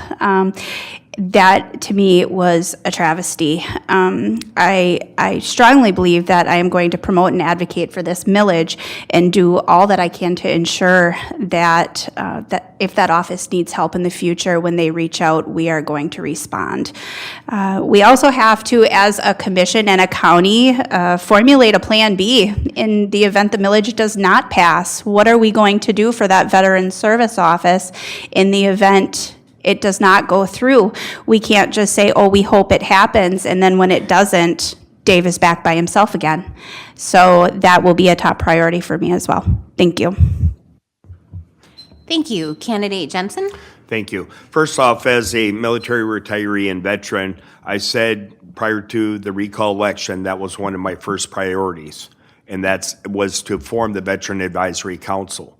Speaker 10: That, to me, was a travesty. I strongly believe that I am going to promote and advocate for this millage and do all that I can to ensure that if that office needs help in the future, when they reach out, we are going to respond. We also have to, as a commission and a county, formulate a plan B in the event the millage does not pass. What are we going to do for that Veterans Service Office in the event it does not go through? We can't just say, oh, we hope it happens, and then when it doesn't, Dave is back by himself again. So that will be a top priority for me as well. Thank you.
Speaker 1: Thank you. Candidate Jensen?
Speaker 11: Thank you. First off, as a military retiree and veteran, I said prior to the recall election that was one of my first priorities, and that was to form the Veteran Advisory Council.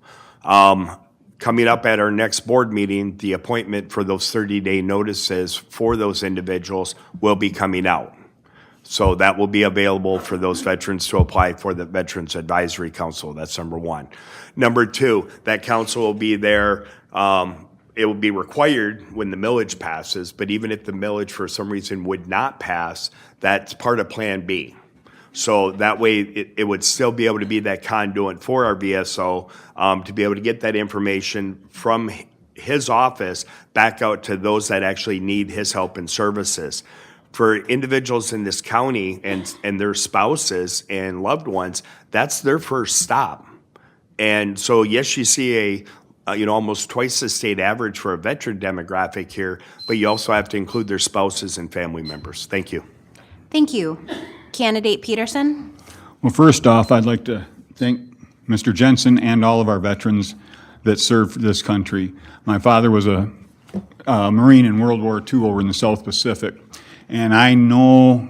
Speaker 11: Coming up at our next board meeting, the appointment for those 30-day notices for those individuals will be coming out. So that will be available for those veterans to apply for the Veterans Advisory Council. That's number one. Number two, that council will be there it will be required when the millage passes, but even if the millage for some reason would not pass, that's part of Plan B. So that way, it would still be able to be that conduit for our VSO to be able to get that information from his office back out to those that actually need his help and services. For individuals in this county and their spouses and loved ones, that's their first stop. And so, yes, you see almost twice the state average for a veteran demographic here, but you also have to include their spouses and family members. Thank you.
Speaker 1: Thank you. Candidate Peterson?
Speaker 12: Well, first off, I'd like to thank Mr. Jensen and all of our veterans that served this country. My father was a Marine in World War II over in the South Pacific, and I know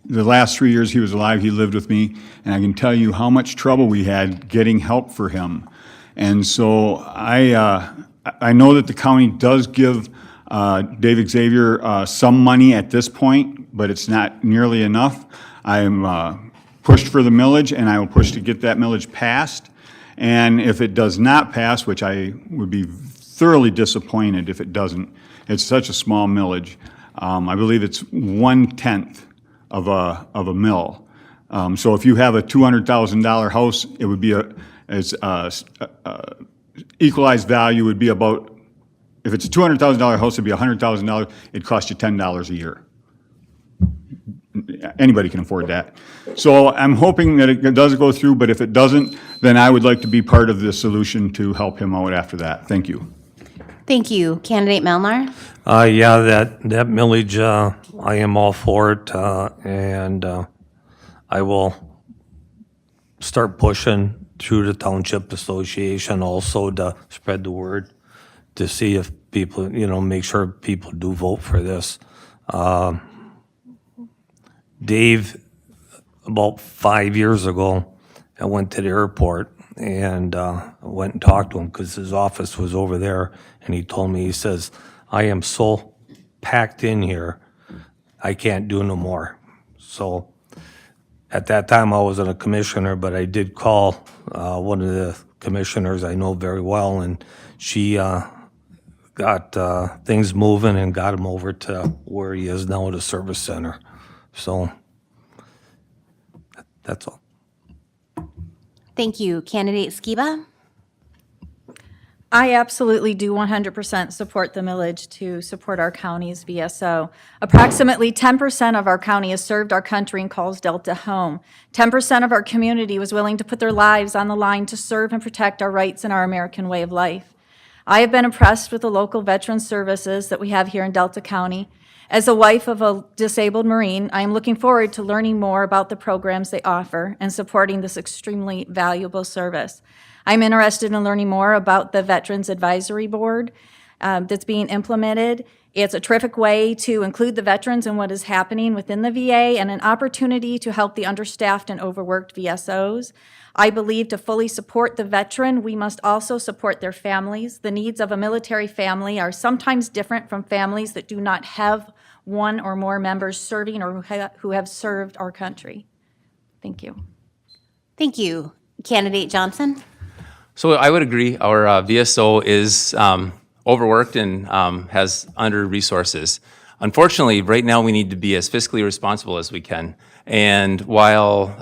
Speaker 12: the last 3 years he was alive, he lived with me, and I can tell you how much trouble we had getting help for him. And so I know that the county does give David Xavier some money at this point, but it's not nearly enough. I'm pushed for the millage, and I will push to get that millage passed. And if it does not pass, which I would be thoroughly disappointed if it doesn't, it's such a small millage. I believe it's 1/10 of a mill. So if you have a $200,000 house, it would be equalized value would be about, if it's a $200,000 house, it'd be $100,000. It'd cost you $10 a year. Anybody can afford that. So I'm hoping that it does go through, but if it doesn't, then I would like to be part of the solution to help him out after that. Thank you.
Speaker 1: Thank you. Candidate Melnar?
Speaker 4: Yeah, that millage, I am all for it, and I will start pushing through the Township Association also to spread the word, to see if people, make sure people do vote for this. Dave, about 5 years ago, I went to the airport and went and talked to him because his office was over there, and he told me, he says, I am so packed in here, I can't do no more. So at that time, I wasn't a commissioner, but I did call one of the commissioners I know very well, and she got things moving and got him over to where he is now at a service center. So that's all.
Speaker 1: Thank you. Candidate Skiba?
Speaker 5: I absolutely do 100% support the millage to support our county's VSO. Approximately 10% of our county has served our country and calls Delta home. 10% of our community was willing to put their lives on the line to serve and protect our rights and our American way of life. I have been impressed with the local veteran services that we have here in Delta County. As a wife of a disabled Marine, I am looking forward to learning more about the programs they offer and supporting this extremely valuable service. I'm interested in learning more about the Veterans Advisory Board that's being implemented. It's a terrific way to include the veterans in what is happening within the VA and an opportunity to help the understaffed and overworked VSOs. I believe to fully support the veteran, we must also support their families. The needs of a military family are sometimes different from families that do not have one or more members serving or who have served our country. Thank you.
Speaker 1: Thank you. Candidate Johnson?
Speaker 6: So I would agree. Our VSO is overworked and has under resources. Unfortunately, right now we need to be as fiscally responsible as we can. And while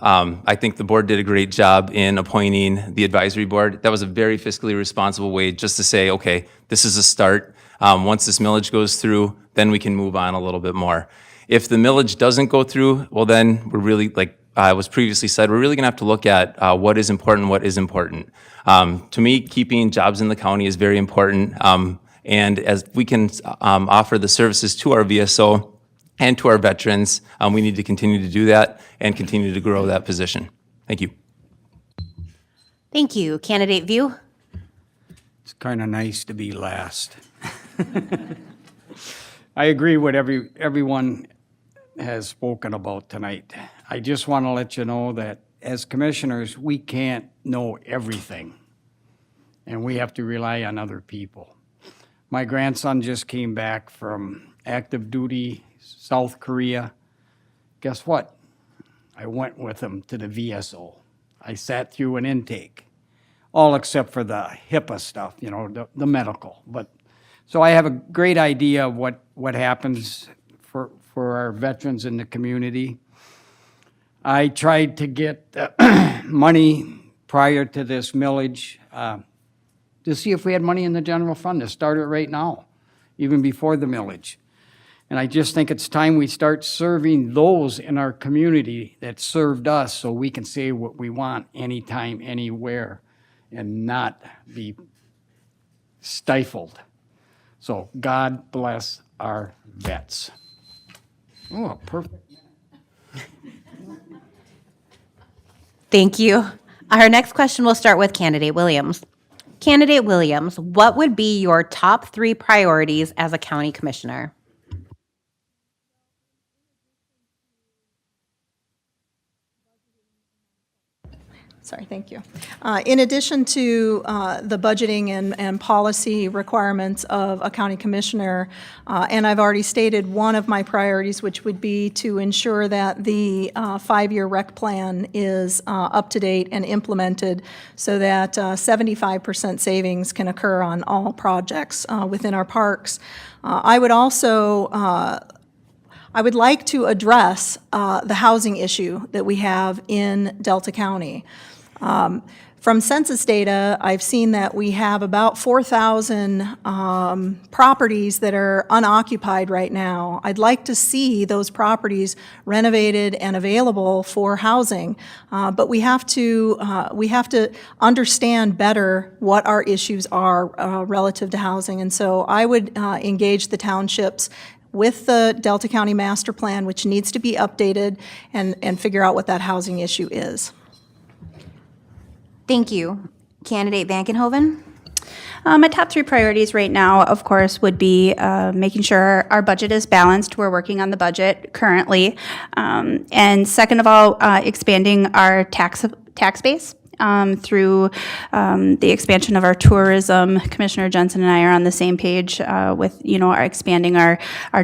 Speaker 6: I think the board did a great job in appointing the advisory board, that was a very fiscally responsible way just to say, okay, this is a start. Once this millage goes through, then we can move on a little bit more. If the millage doesn't go through, well, then we're really, like was previously said, we're really going to have to look at what is important, what is important. To me, keeping jobs in the county is very important. And as we can offer the services to our VSO and to our veterans, we need to continue to do that and continue to grow that position. Thank you.
Speaker 1: Thank you. Candidate View?
Speaker 7: It's kind of nice to be last. I agree with everyone has spoken about tonight. I just want to let you know that as commissioners, we can't know everything, and we have to rely on other people. My grandson just came back from active duty, South Korea. Guess what? I went with him to the VSO. I sat through an intake, all except for the HIPAA stuff, the medical. But So I have a great idea of what happens for our veterans in the community. I tried to get money prior to this millage to see if we had money in the general fund to start it right now, even before the millage. And I just think it's time we start serving those in our community that served us so we can say what we want anytime, anywhere, and not be stifled. So God bless our vets. Oh, perfect.
Speaker 1: Thank you. Our next question will start with Candidate Williams. Candidate Williams, what would be your top 3 priorities as a county commissioner?
Speaker 9: Sorry, thank you. In addition to the budgeting and policy requirements of a county commissioner, and I've already stated one of my priorities, which would be to ensure that the 5-year rec plan is up to date and implemented so that 75% savings can occur on all projects within our parks. I would also I would like to address the housing issue that we have in Delta County. From census data, I've seen that we have about 4,000 properties that are unoccupied right now. I'd like to see those properties renovated and available for housing, but we have to understand better what our issues are relative to housing. And so I would engage the townships with the Delta County Master Plan, which needs to be updated, and figure out what that housing issue is.
Speaker 1: Thank you. Candidate Vankenhoven?
Speaker 10: My top 3 priorities right now, of course, would be making sure our budget is balanced. We're working on the budget currently. And second of all, expanding our tax base. Through the expansion of our tourism. Commissioner Jensen and I are on the same page with, our expanding our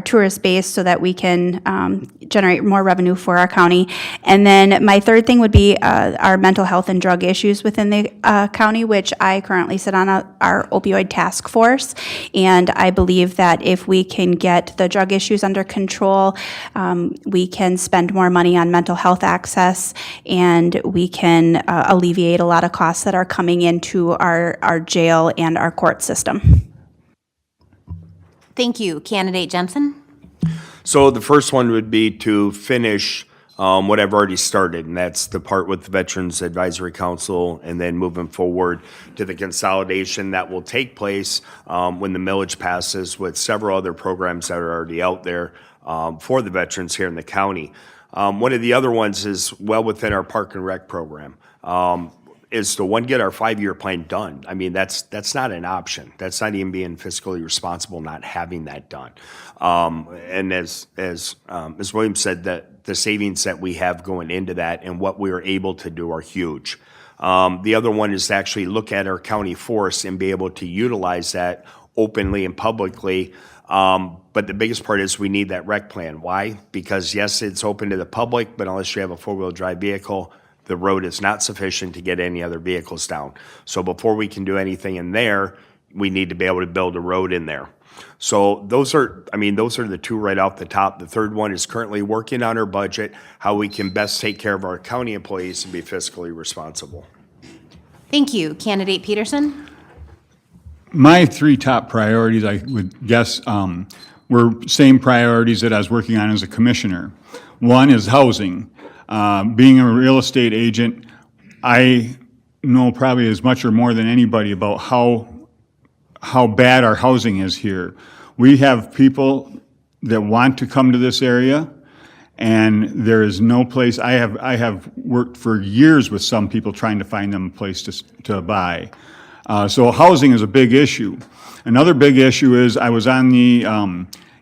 Speaker 10: tourist base so that we can generate more revenue for our county. And then my third thing would be our mental health and drug issues within the county, which I currently sit on our opioid task force. And I believe that if we can get the drug issues under control, we can spend more money on mental health access, and we can alleviate a lot of costs that are coming into our jail and our court system.
Speaker 1: Thank you. Candidate Jensen?
Speaker 11: So the first one would be to finish what I've already started, and that's the part with the Veterans Advisory Council, and then moving forward to the consolidation that will take place when the millage passes, with several other programs that are already out there for the veterans here in the county. One of the other ones is well within our Park and Rec program. Is to get our 5-year plan done. I mean, that's not an option. That's not even being fiscally responsible, not having that done. And as Williams said, that the savings that we have going into that and what we are able to do are huge. The other one is to actually look at our county force and be able to utilize that openly and publicly. But the biggest part is we need that rec plan. Why? Because yes, it's open to the public, but unless you have a 4-wheel drive vehicle, the road is not sufficient to get any other vehicles down. So before we can do anything in there, we need to be able to build a road in there. So those are the 2 right off the top. The third one is currently working on our budget, how we can best take care of our county employees and be fiscally responsible.
Speaker 1: Thank you. Candidate Peterson?
Speaker 12: My 3 top priorities, I would guess, were same priorities that I was working on as a commissioner. One is housing. Being a real estate agent, I know probably as much or more than anybody about how bad our housing is here. We have people that want to come to this area, and there is no place. I have worked for years with some people trying to find them a place to buy. So housing is a big issue. Another big issue is I was on the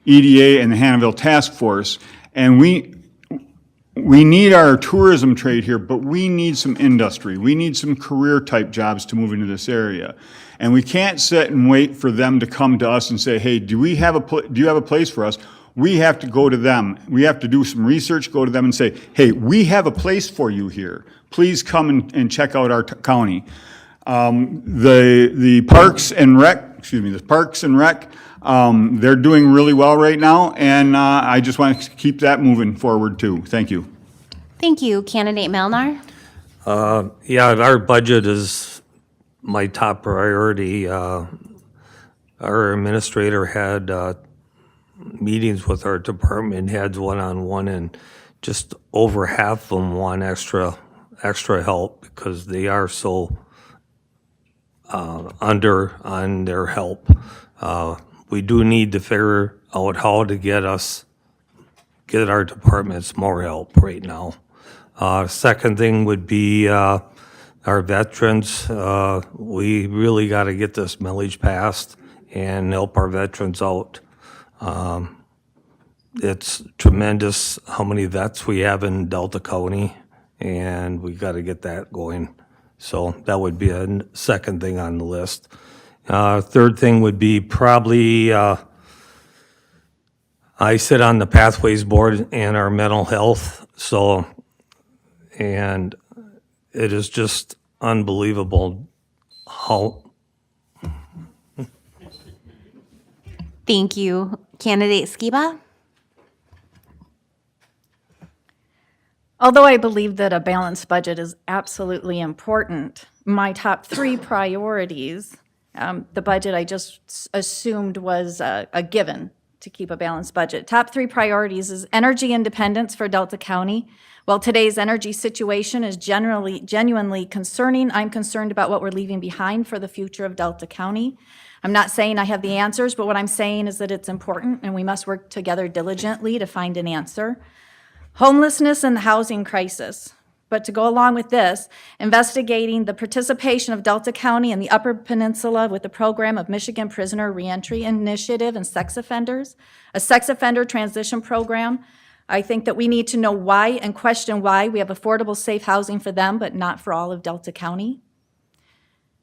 Speaker 12: EDA and the Hannahville Task Force, and we need our tourism trade here, but we need some industry. We need some career-type jobs to move into this area. And we can't sit and wait for them to come to us and say, hey, do you have a place for us? We have to go to them. We have to do some research, go to them and say, hey, we have a place for you here. Please come and check out our county. The Parks and Rec the Parks and Rec. They're doing really well right now, and I just want to keep that moving forward too. Thank you.
Speaker 1: Thank you. Candidate Melnar?
Speaker 4: Yeah, our budget is my top priority. Our administrator had meetings with our department heads one-on-one, and just over half of them want extra help because they are so under on their help. We do need to figure out how to get our departments more help right now. Second thing would be our veterans. We really got to get this millage passed and help our veterans out. It's tremendous how many vets we have in Delta County, and we got to get that going. So that would be a second thing on the list. Third thing would be probably, I sit on the Pathways Board and our mental health, and it is just unbelievable how.
Speaker 1: Thank you. Candidate Skiba?
Speaker 5: Although I believe that a balanced budget is absolutely important, my top 3 priorities, the budget I just assumed was a given to keep a balanced budget. Top 3 priorities is energy independence for Delta County. While today's energy situation is genuinely concerning, I'm concerned about what we're leaving behind for the future of Delta County. I'm not saying I have the answers, but what I'm saying is that it's important and we must work together diligently to find an answer. Homelessness and the housing crisis. But to go along with this, investigating the participation of Delta County and the Upper Peninsula with the program of Michigan Prisoner Reentry Initiative and sex offenders, a sex offender transition program. I think that we need to know why and question why we have affordable, safe housing for them, but not for all of Delta County,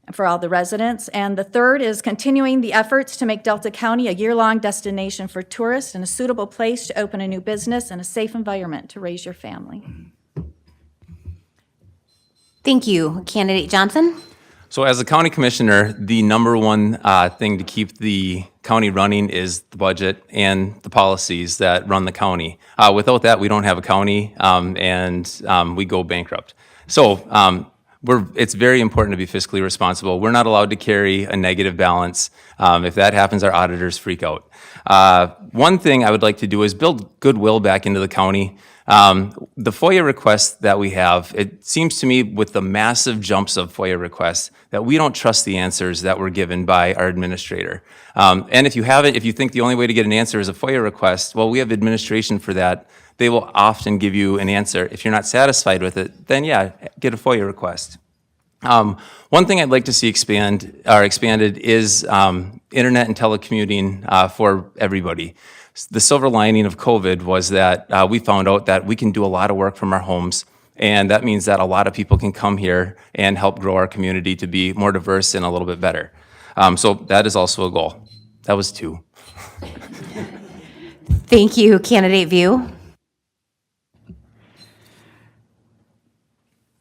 Speaker 5: and for all the residents. And the third is continuing the efforts to make Delta County a year-long destination for tourists and a suitable place to open a new business and a safe environment to raise your family.
Speaker 1: Thank you. Candidate Johnson?
Speaker 6: So as a county commissioner, the number one thing to keep the county running is the budget and the policies that run the county. Without that, we don't have a county, and we go bankrupt. So it's very important to be fiscally responsible. We're not allowed to carry a negative balance. If that happens, our auditors freak out. One thing I would like to do is build goodwill back into the county. The FOIA requests that we have, it seems to me with the massive jumps of FOIA requests that we don't trust the answers that were given by our administrator. And if you think the only way to get an answer is a FOIA request, well, we have administration for that. They will often give you an answer. If you're not satisfied with it, then yeah, get a FOIA request. One thing I'd like to see expanded is internet and telecommuting for everybody. The silver lining of COVID was that we found out that we can do a lot of work from our homes, and that means that a lot of people can come here and help grow our community to be more diverse and a little bit better. So that is also a goal. That was 2.
Speaker 1: Thank you. Candidate View?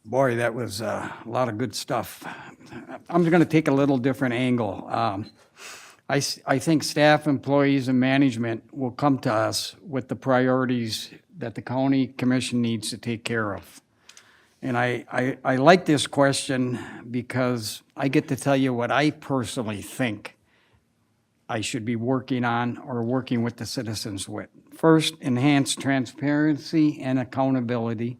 Speaker 7: Boy, that was a lot of good stuff. I'm going to take a little different angle. I think staff, employees, and management will come to us with the priorities that the county commission needs to take care of. And I like this question because I get to tell you what I personally think I should be working on or working with the citizens with. First, enhance transparency and accountability.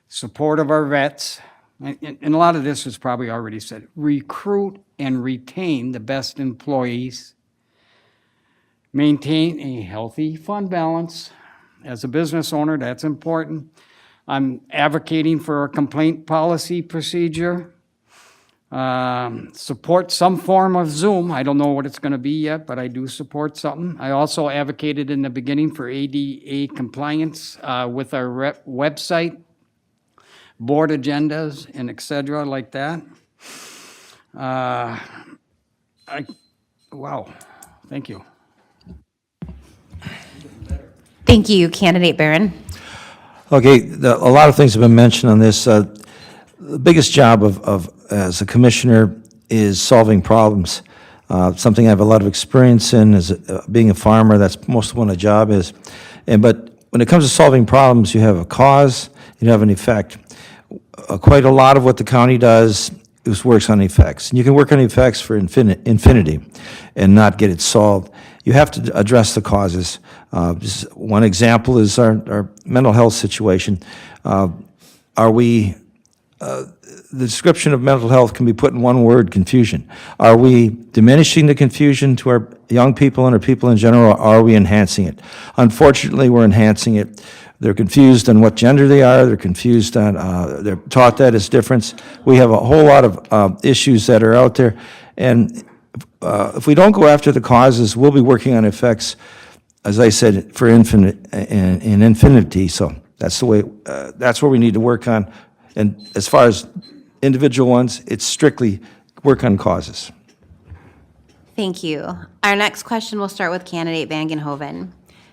Speaker 7: Support of our vets, and a lot of this was probably already said. Recruit and retain the best employees. Maintain a healthy fund balance. As a business owner, that's important. I'm advocating for a complaint policy procedure. Support some form of Zoom. I don't know what it's going to be yet, but I do support something. I also advocated in the beginning for ADA compliance with our website, board agendas, and et cetera, like that. Wow, thank you.
Speaker 1: Thank you. Candidate Barron?
Speaker 8: Okay, a lot of things have been mentioned on this. The biggest job of as a commissioner is solving problems. something I have a lot of experience in is being a farmer. That's most of what my job is. But when it comes to solving problems, you have a cause, you have an effect. Quite a lot of what the county does is works on effects. And you can work on effects for infinity and not get it solved. You have to address the causes. Just one example is our mental health situation. The description of mental health can be put in one word: confusion. Are we diminishing the confusion to our young people and our people in general, or are we enhancing it? Unfortunately, we're enhancing it. They're confused on what gender they are. They're confused on, they're taught that as difference. We have a whole lot of issues that are out there. And if we don't go after the causes, we'll be working on effects, as I said, for infinite in infinity. So that's the way, that's where we need to work on. And as far as individual ones, it's strictly work on causes.
Speaker 1: Thank you. Our next question will start with candidate Vangenhoven.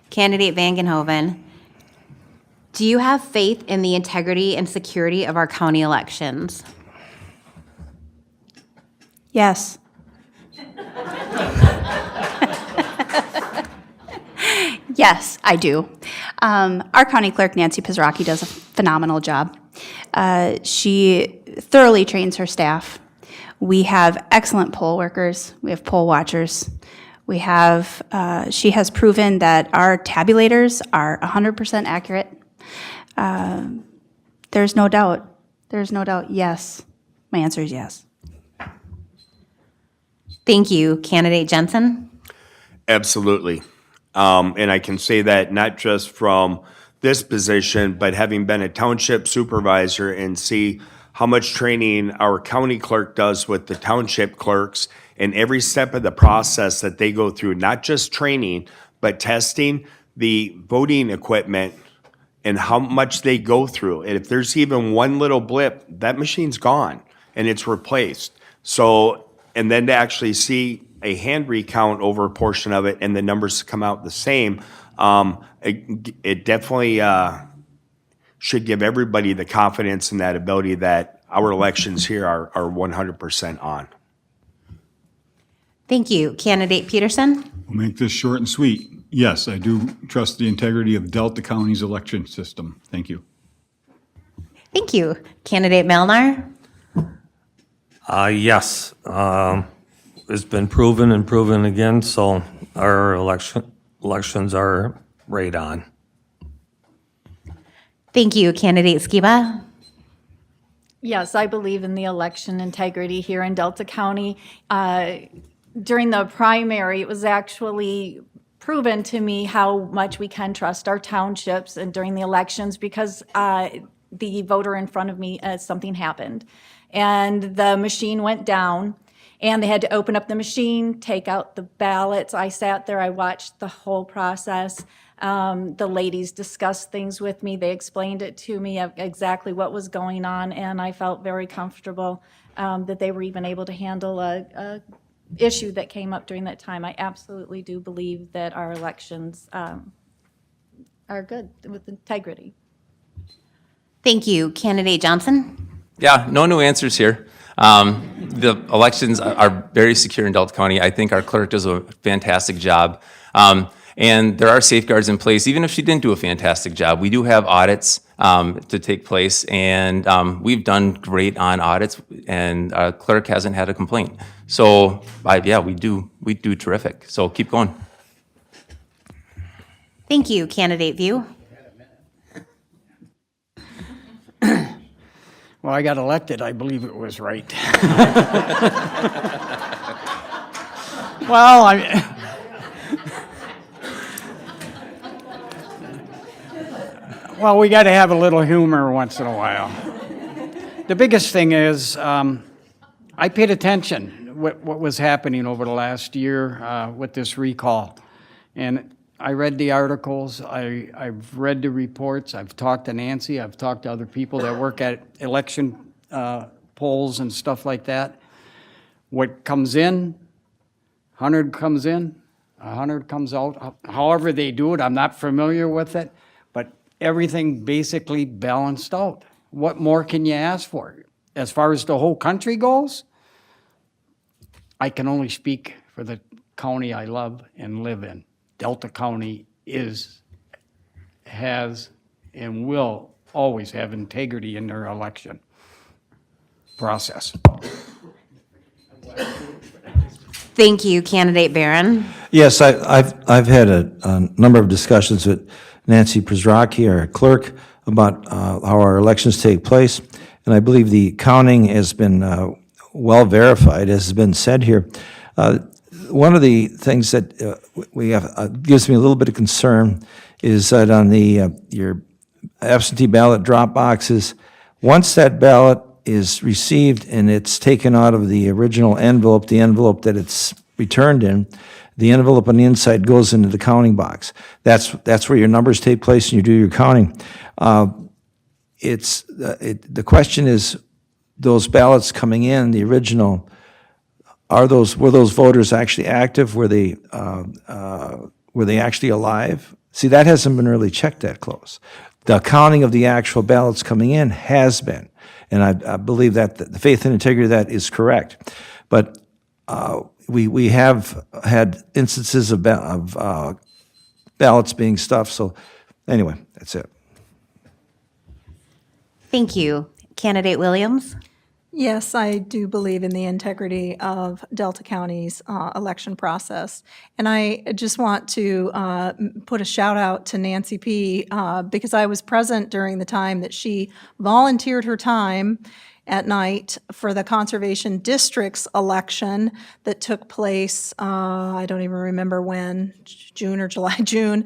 Speaker 1: Candidate Vangenhoven, do you have faith in the integrity and security of our county elections?
Speaker 10: Yes. Yes, I do. Our county clerk, Nancy Pizaraki, does a phenomenal job. She thoroughly trains her staff. We have excellent poll workers. We have poll watchers. We have, she has proven that our tabulators are 100% accurate. There's no doubt. There's no doubt. Yes. My answer is yes.
Speaker 1: Thank you. Candidate Jensen?
Speaker 11: Absolutely. And I can say that not just from this position, but having been a township supervisor and see how much training our county clerk does with the township clerks and every step of the process that they go through, not just training, but testing the voting equipment and how much they go through. And if there's even one little blip, that machine's gone and it's replaced. So, and then to actually see a hand recount over a portion of it and the numbers come out the same, it definitely should give everybody the confidence and that ability that our elections here are 100% on.
Speaker 1: Thank you. Candidate Peterson?
Speaker 12: We'll make this short and sweet. Yes, I do trust the integrity of Delta County's election system. Thank you.
Speaker 1: Thank you. Candidate Melnar?
Speaker 4: Yes. It's been proven and proven again, so our elections are right on.
Speaker 1: Thank you. Candidate Skiba?
Speaker 5: Yes, I believe in the election integrity here in Delta County. During the primary, it was actually proven to me how much we can trust our townships and during the elections because the voter in front of me, something happened. And the machine went down and they had to open up the machine, take out the ballots. I sat there, I watched the whole process. The ladies discussed things with me. They explained it to me of exactly what was going on, and I felt very comfortable that they were even able to handle a issue that came up during that time. I absolutely do believe that our elections are good with integrity.
Speaker 1: Thank you. Candidate Johnson?
Speaker 6: Yeah, no new answers here. The elections are very secure in Delta County. I think our clerk does a fantastic job. And there are safeguards in place, even if she didn't do a fantastic job. We do have audits to take place, and we've done great on audits, and our clerk hasn't had a complaint. So, yeah, we do terrific. So keep going.
Speaker 1: Thank you. Candidate View?
Speaker 7: Well, I got elected, I believe it was right. Well, well, we got to have a little humor once in a while. The biggest thing is, I paid attention what was happening over the last year with this recall. And I read the articles, I've read the reports, I've talked to Nancy, I've talked to other people that work at election polls and stuff like that. What comes in, 100 comes in, 100 comes out. However they do it, I'm not familiar with it, but everything basically balanced out. What more can you ask for? As far as the whole country goes, I can only speak for the county I love and live in. Delta County has, and will always have integrity in their election process.
Speaker 1: Thank you, Candidate Barron.
Speaker 8: Yes, I've had a number of discussions with Nancy Prozraki, our clerk, about how our elections take place, and I believe the counting has been well verified, as has been said here. One of the things that we have gives me a little bit of concern is that on the your absentee ballot drop boxes, once that ballot is received and it's taken out of the original envelope, the envelope that it's returned in, the envelope on the inside goes into the counting box. That's where your numbers take place and you do your counting. The question is, those ballots coming in, the original, were those voters actually active? Were they actually alive? See, that hasn't been really checked that close. The counting of the actual ballots coming in has been, and I believe that the faith and integrity of that is correct. But we have had instances of ballots being stuffed. So anyway, that's it.
Speaker 1: Thank you. Candidate Williams?
Speaker 9: Yes, I do believe in the integrity of Delta County's election process. And I just want to put a shout out to Nancy P. Because I was present during the time that she volunteered her time at night for the Conservation District's election that took place, I don't even remember when, June or July, June.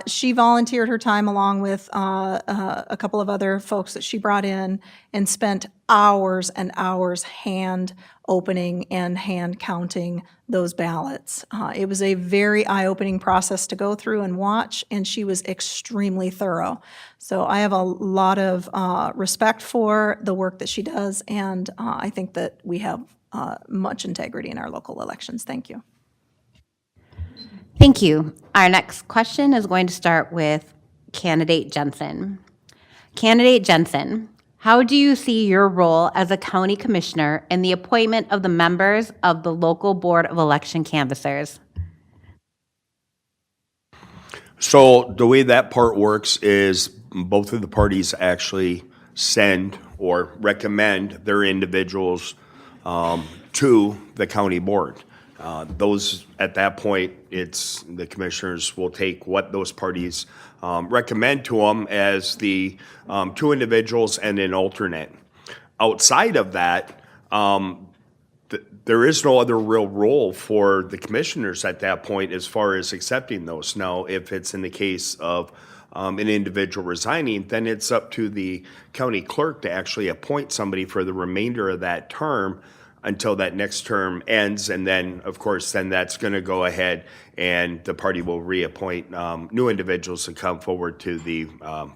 Speaker 9: She volunteered her time along with a couple of other folks that she brought in and spent hours and hours hand opening and hand counting those ballots. It was a very eye-opening process to go through and watch, and she was extremely thorough. So I have a lot of respect for the work that she does, and I think that we have much integrity in our local elections. Thank you.
Speaker 1: Thank you. Our next question is going to start with Candidate Jensen. Candidate Jensen, how do you see your role as a county commissioner in the appointment of the members of the local board of election canvassers?
Speaker 11: So the way that part works is both of the parties actually send or recommend their individuals to the county board. Those, at that point, it's the commissioners will take what those parties recommend to them as the two individuals and an alternate. Outside of that, there is no other real role for the commissioners at that point as far as accepting those. Now, if it's in the case of an individual resigning, then it's up to the county clerk to actually appoint somebody for the remainder of that term until that next term ends, and then, of course, then that's going to go ahead and the party will reappoint new individuals to come forward to the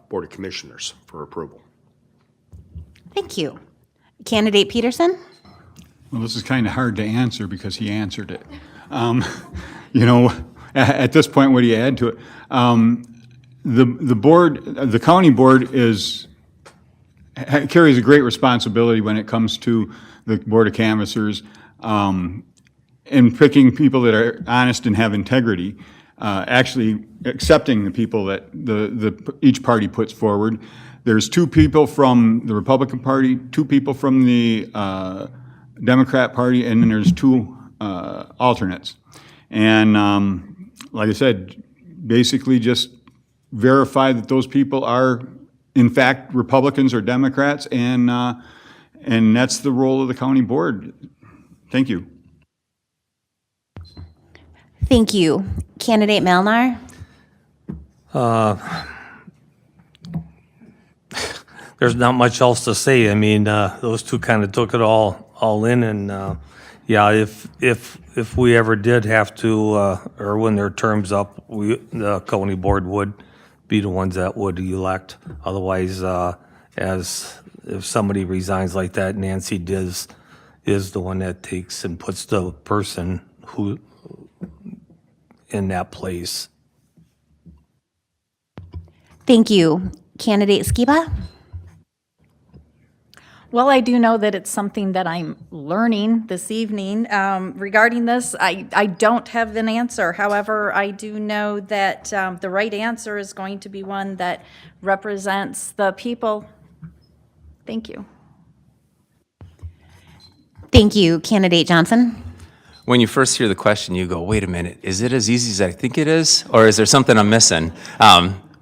Speaker 11: Board of Commissioners for approval.
Speaker 1: Thank you. Candidate Peterson?
Speaker 12: Well, this is kind of hard to answer because he answered it. At this point, what do you add to it? The county board carries a great responsibility when it comes to the Board of Canvassers in picking people that are honest and have integrity, actually accepting the people that each party puts forward. There's 2 people from the Republican Party, 2 people from the Democrat Party, and then there's 2 alternates. And like I said, basically just verify that those people are, in fact, Republicans or Democrats, and that's the role of the county board. Thank you.
Speaker 1: Thank you. Candidate Melnar?
Speaker 4: There's not much else to say. I mean, those two kind of took it all in, and yeah, if we ever did have to, or when their term's up, the county board would be the ones that would elect. Otherwise, if somebody resigns like that, Nancy is the one that takes and puts the person who in that place.
Speaker 1: Thank you. Candidate Skiba?
Speaker 5: Well, I do know that it's something that I'm learning this evening. Regarding this, I don't have an answer. However, I do know that the right answer is going to be one that represents the people. Thank you.
Speaker 1: Thank you, Candidate Johnson.
Speaker 6: When you first hear the question, you go, wait a minute, is it as easy as I think it is? Or is there something I'm missing?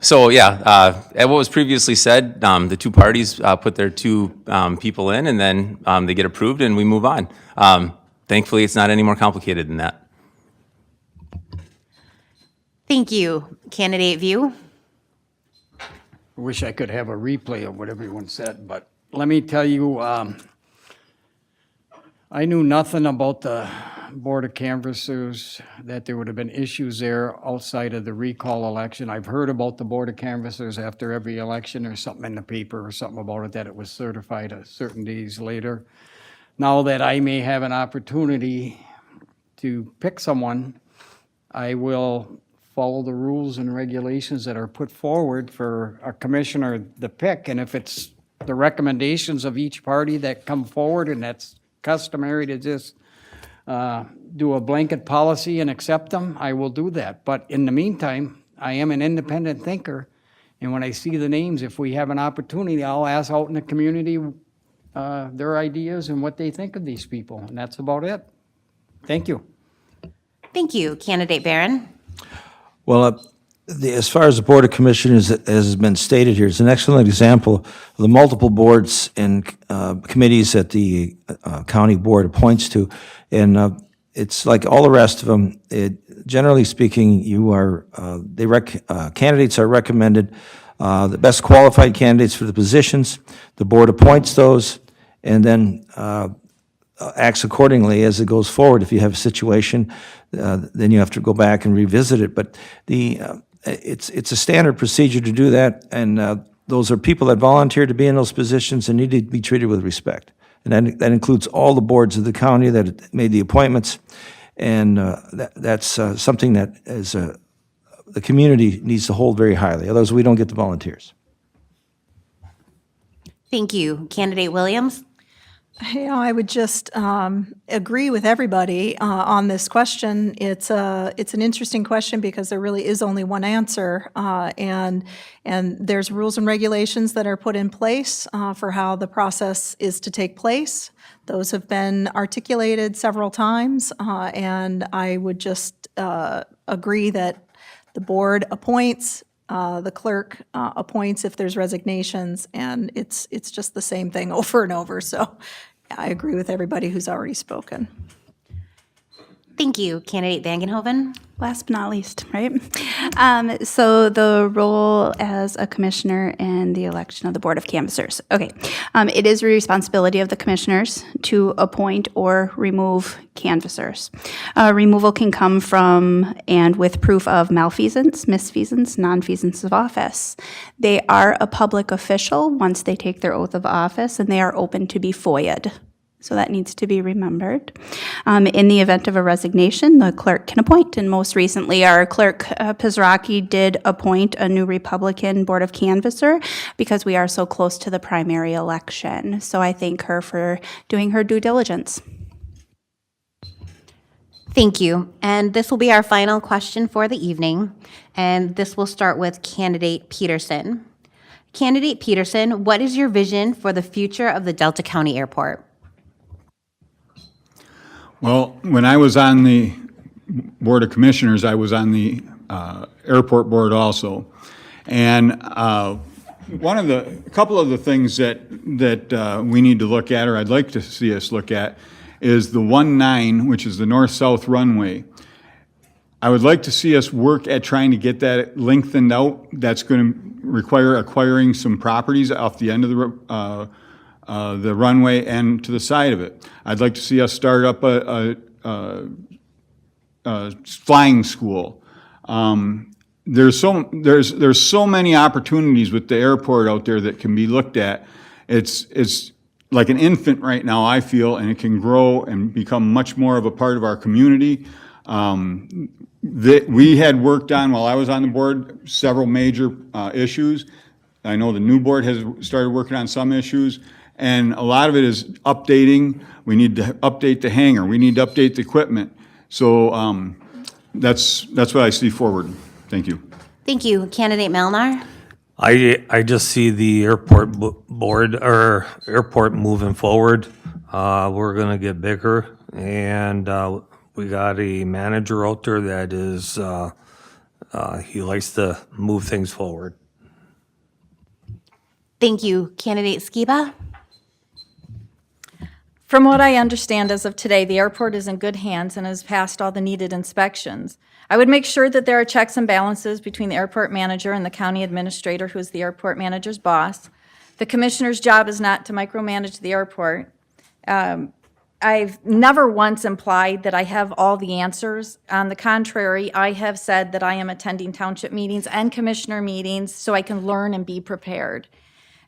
Speaker 6: So yeah, at what was previously said, the two parties put their two people in, and then they get approved, and we move on. Thankfully, it's not any more complicated than that.
Speaker 1: Thank you, Candidate View.
Speaker 7: I wish I could have a replay of what everyone said, but let me tell you, I knew nothing about the Board of Canvassers, that there would have been issues there outside of the recall election. I've heard about the Board of Canvassers after every election, or something in the paper or something about it, that it was certified a certain days later. Now that I may have an opportunity to pick someone, I will follow the rules and regulations that are put forward for a commissioner to pick. And if it's the recommendations of each party that come forward, and that's customary to just do a blanket policy and accept them, I will do that. But in the meantime, I am an independent thinker, and when I see the names, if we have an opportunity, I'll ask out in the community their ideas and what they think of these people, and that's about it. Thank you.
Speaker 1: Thank you, Candidate Barron.
Speaker 8: Well, as far as the Board of Commissioners, as has been stated here, it's an excellent example of the multiple boards and committees that the county board appoints to. And it's like all the rest of them. Generally speaking, candidates are recommended, the best qualified candidates for the positions. The board appoints those, and then acts accordingly as it goes forward. If you have a situation, then you have to go back and revisit it. But it's a standard procedure to do that, and those are people that volunteer to be in those positions and need to be treated with respect. And that includes all the boards of the county that made the appointments, and that's something that the community needs to hold very highly. Otherwise, we don't get the volunteers.
Speaker 1: Thank you, Candidate Williams.
Speaker 9: I would just agree with everybody on this question. It's an interesting question because there really is only one answer, and there's rules and regulations that are put in place for how the process is to take place. Those have been articulated several times, and I would just agree that the board appoints. The clerk appoints if there's resignations, and it's just the same thing over and over. So I agree with everybody who's already spoken.
Speaker 1: Thank you, Candidate Vangenhoven.
Speaker 10: Last but not least, right? So the role as a commissioner and the election of the Board of Canvassers. Okay, it is the responsibility of the commissioners to appoint or remove canvassers. Removal can come from and with proof of malfeasance, misfeasance, nonfeasance of office. They are a public official once they take their oath of office, and they are open to be FOIA'd. So that needs to be remembered. In the event of a resignation, the clerk can appoint. And most recently, our clerk, Pizraki, did appoint a new Republican Board of Canvasser because we are so close to the primary election. So I thank her for doing her due diligence.
Speaker 1: Thank you. And this will be our final question for the evening. And this will start with Candidate Peterson. Candidate Peterson, what is your vision for the future of the Delta County Airport?
Speaker 12: Well, when I was on the Board of Commissioners, I was on the airport board also. And a couple of the things that we need to look at, or I'd like to see us look at, is the 1-9, which is the north-south runway. I would like to see us work at trying to get that lengthened out. That's going to require acquiring some properties off the end of the runway and to the side of it. I'd like to see us start up a flying school. There's so many opportunities with the airport out there that can be looked at. It's like an infant right now, I feel, and it can grow and become much more of a part of our community. We had worked on, while I was on the board, several major issues. I know the new board has started working on some issues. And a lot of it is updating. We need to update the hangar. We need to update the equipment. So that's what I see forward. Thank you.
Speaker 1: Thank you. Candidate Melnar?
Speaker 4: I just see the board or airport moving forward. We're gonna get bigger, and we got a manager out there that is, he likes to move things forward.
Speaker 1: Thank you. Candidate Skiba?
Speaker 5: From what I understand as of today, the airport is in good hands and has passed all the needed inspections. I would make sure that there are checks and balances between the airport manager and the county administrator, who is the airport manager's boss. The commissioner's job is not to micromanage the airport. I've never once implied that I have all the answers. On the contrary, I have said that I am attending township meetings and commissioner meetings so I can learn and be prepared.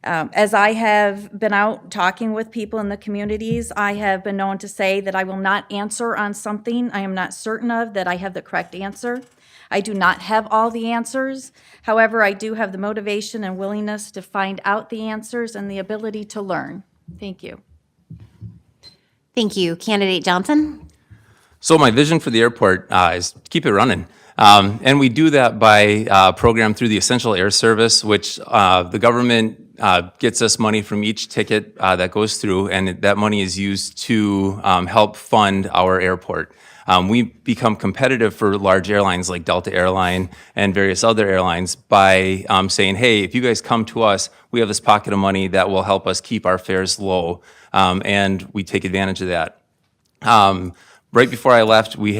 Speaker 5: As I have been out talking with people in the communities, I have been known to say that I will not answer on something I am not certain of, that I have the correct answer. I do not have all the answers. However, I do have the motivation and willingness to find out the answers and the ability to learn. Thank you.
Speaker 1: Thank you. Candidate Johnson?
Speaker 6: So my vision for the airport is to keep it running. And we do that by program through the Essential Air Service, which the government gets us money from each ticket that goes through, and that money is used to help fund our airport. We become competitive for large airlines like Delta Airline and various other airlines by saying, hey, if you guys come to us, we have this pocket of money that will help us keep our fares low, and we take advantage of that. Right before I left, we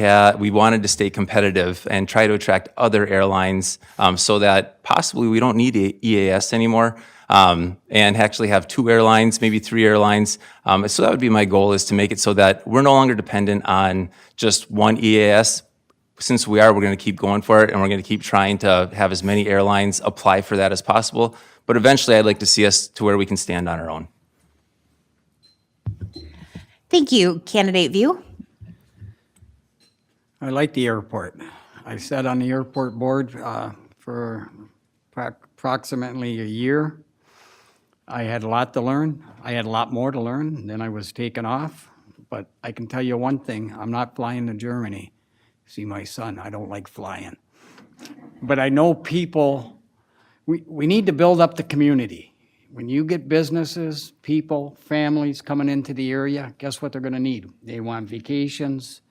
Speaker 6: wanted to stay competitive and try to attract other airlines so that possibly we don't need EAS anymore, and actually have 2 airlines, maybe 3 airlines. So that would be my goal, is to make it so that we're no longer dependent on just one EAS. Since we're going to keep going for it, and we're going to keep trying to have as many airlines apply for that as possible. But eventually, I'd like to see us to where we can stand on our own.
Speaker 1: Thank you. Candidate View?
Speaker 7: I like the airport. I sat on the airport board for approximately a year. I had a lot to learn. I had a lot more to learn. Then I was taken off. But I can tell you one thing, I'm not flying to Germany. See my son, I don't like flying. But I know people, we need to build up the community. When you get businesses, people, families coming into the area, guess what they're gonna need? They want vacations.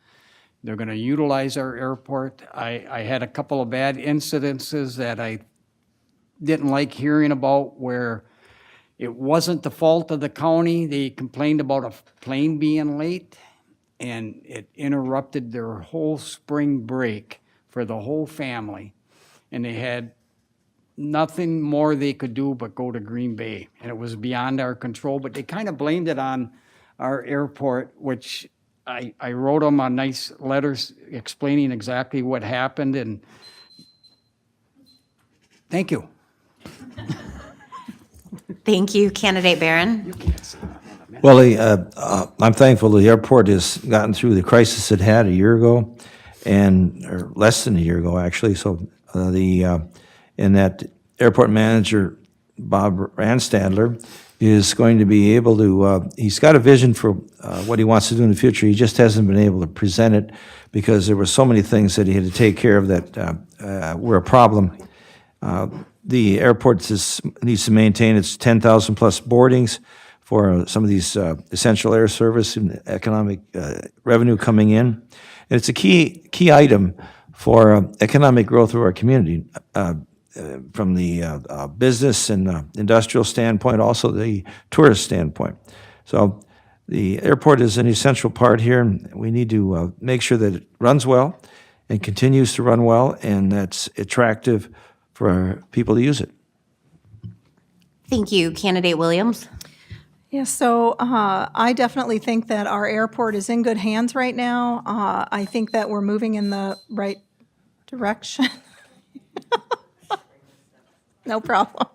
Speaker 7: They're gonna utilize our airport. I had a couple of bad incidences that I didn't like hearing about, where it wasn't the fault of the county. They complained about a plane being late, and it interrupted their whole spring break for the whole family. And they had nothing more they could do but go to Green Bay. And it was beyond our control, but they kind of blamed it on our airport, which I wrote them on nice letters explaining exactly what happened, and thank you.
Speaker 1: Thank you. Candidate Barron?
Speaker 8: Well, I'm thankful the airport has gotten through the crisis it had a year ago, or less than a year ago, actually. So and that airport manager, Bob Ranstadler, is going to be able to, he's got a vision for what he wants to do in the future. He just hasn't been able to present it because there were so many things that he had to take care of that were a problem. The airport needs to maintain its 10,000 plus boardings for some of these essential air service and economic revenue coming in. And it's a key item for economic growth of our community, from the business and industrial standpoint, also the tourist standpoint. So the airport is an essential part here, and we need to make sure that it runs well and continues to run well, and that's attractive for people to use it.
Speaker 1: Thank you. Candidate Williams?
Speaker 9: Yeah, so I definitely think that our airport is in good hands right now. I think that we're moving in the right direction. No problem.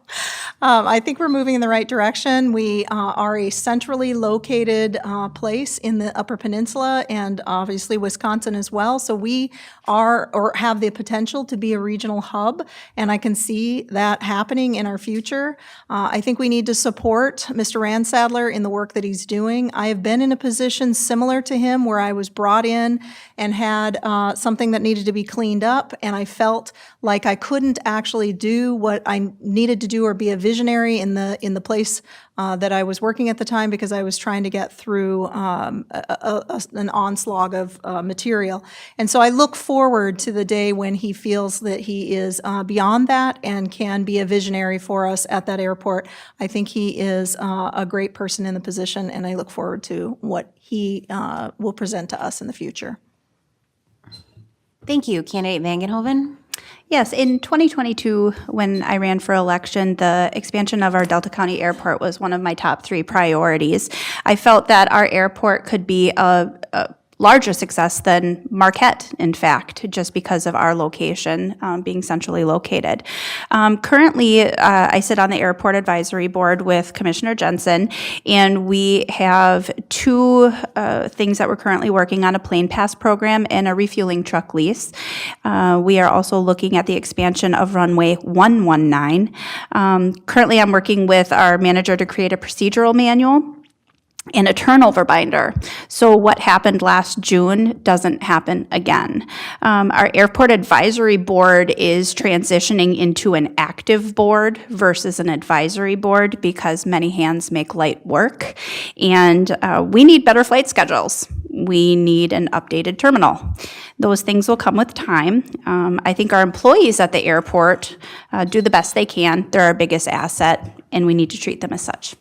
Speaker 9: I think we're moving in the right direction. We are a centrally located place in the Upper Peninsula and obviously Wisconsin as well. So we are or have the potential to be a regional hub, and I can see that happening in our future. I think we need to support Mr. Ransadler in the work that he's doing. I have been in a position similar to him where I was brought in and had something that needed to be cleaned up, and I felt like I couldn't actually do what I needed to do or be a visionary in the place that I was working at the time because I was trying to get through an onslaught of material. And so I look forward to the day when he feels that he is beyond that and can be a visionary for us at that airport. I think he is a great person in the position, and I look forward to what he will present to us in the future.
Speaker 1: Thank you. Candidate Vangenhoven?
Speaker 10: Yes, in 2022, when I ran for election, the expansion of our Delta County Airport was one of my top 3 priorities. I felt that our airport could be a larger success than Marquette, in fact, just because of our location being centrally located. Currently, I sit on the Airport Advisory Board with Commissioner Jensen, and we have 2 things that we're currently working on, a plane pass program and a refueling truck lease. We are also looking at the expansion of runway 119. Currently, I'm working with our manager to create a procedural manual and a turnover binder. So what happened last June doesn't happen again. Our airport advisory board is transitioning into an active board versus an advisory board because many hands make light work. And we need better flight schedules. We need an updated terminal. Those things will come with time. I think our employees at the airport do the best they can. They're our biggest asset, and we need to treat them as such.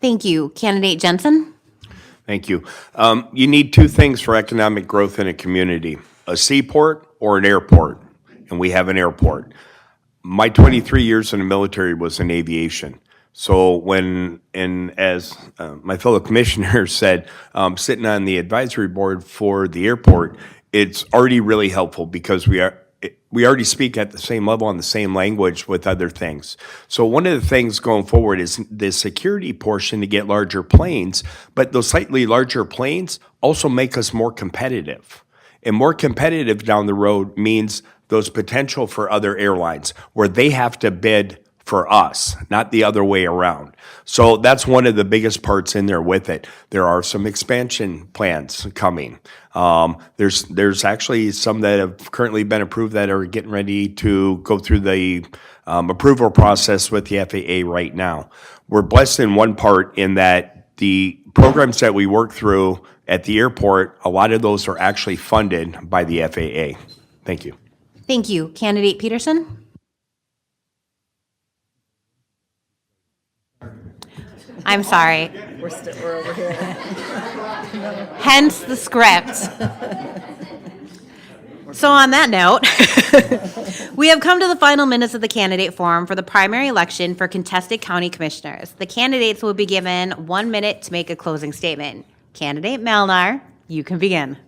Speaker 1: Thank you. Candidate Jensen?
Speaker 11: Thank you. You need 2 things for economic growth in a community, a seaport or an airport, and we have an airport. My 23 years in the military was in aviation. So as my fellow commissioner said, sitting on the advisory board for the airport, it's already really helpful because we already speak at the same level on the same language with other things. So one of the things going forward is the security portion to get larger planes, but those slightly larger planes also make us more competitive. And more competitive down the road means those potential for other airlines where they have to bid for us, not the other way around. So that's one of the biggest parts in there with it. There are some expansion plans coming. There's actually some that have currently been approved that are getting ready to go through the approval process with the FAA right now. We're blessed in one part in that the programs that we work through at the airport, a lot of those are actually funded by the FAA. Thank you.
Speaker 1: Thank you. Candidate Peterson? I'm sorry.
Speaker 5: We're over here.
Speaker 1: Hence the script. So on that note, we have come to the final minutes of the candidate forum for the primary election for contested county commissioners. The candidates will be given 1 minute to make a closing statement. Candidate Melnar, you can begin.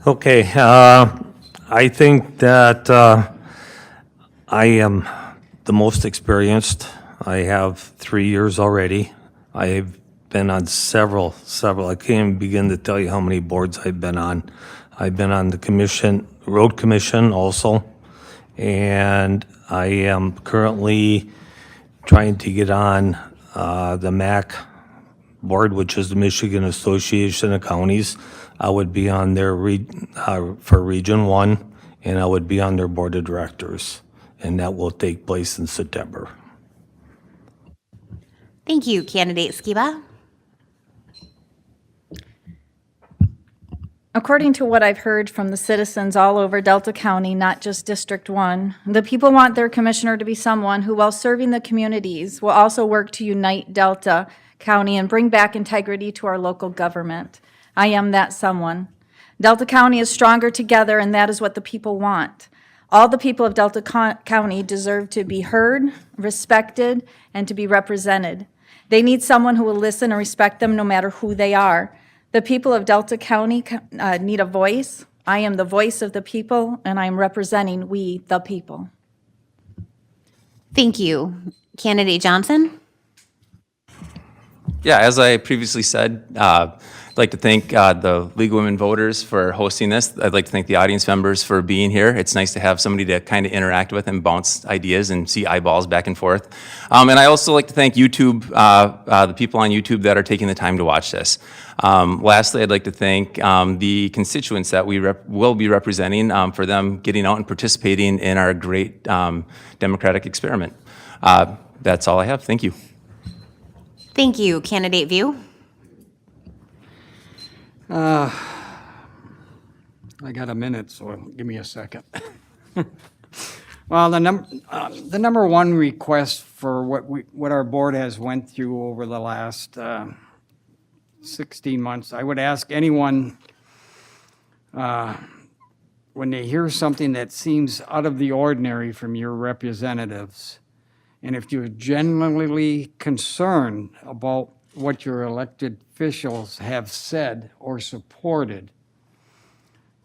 Speaker 4: Okay, I think that I am the most experienced. I have 3 years already. I've been on several, I can't even begin to tell you how many boards I've been on. I've been on the commission, road commission also, and I am currently trying to get on the MAC board, which is the Michigan Association of Counties. I would be on their for Region 1, and I would be on their board of directors, and that will take place in September.
Speaker 1: Thank you. Candidate Skiba?
Speaker 5: According to what I've heard from the citizens all over Delta County, not just District 1, the people want their commissioner to be someone who, while serving the communities, will also work to unite Delta County and bring back integrity to our local government. I am that someone. Delta County is stronger together, and that is what the people want. All the people of Delta County deserve to be heard, respected, and to be represented. They need someone who will listen and respect them no matter who they are. The people of Delta County need a voice. I am the voice of the people, and I am representing we, the people.
Speaker 1: Thank you. Candidate Johnson?
Speaker 6: Yeah, as I previously said, I'd like to thank the League of Women Voters for hosting this. I'd like to thank the audience members for being here. It's nice to have somebody to kind of interact with and bounce ideas and see eyeballs back and forth. And I also like to thank YouTube, the people on YouTube that are taking the time to watch this. Lastly, I'd like to thank the constituents that we will be representing for them getting out and participating in our great democratic experiment. That's all I have. Thank you.
Speaker 1: Thank you. Candidate View?
Speaker 7: I got a minute, so give me a second. Well, the number one request for what our board has went through over the last 16 months, I would ask anyone when they hear something that seems out of the ordinary from your representatives, and if you're genuinely concerned about what your elected officials have said or supported,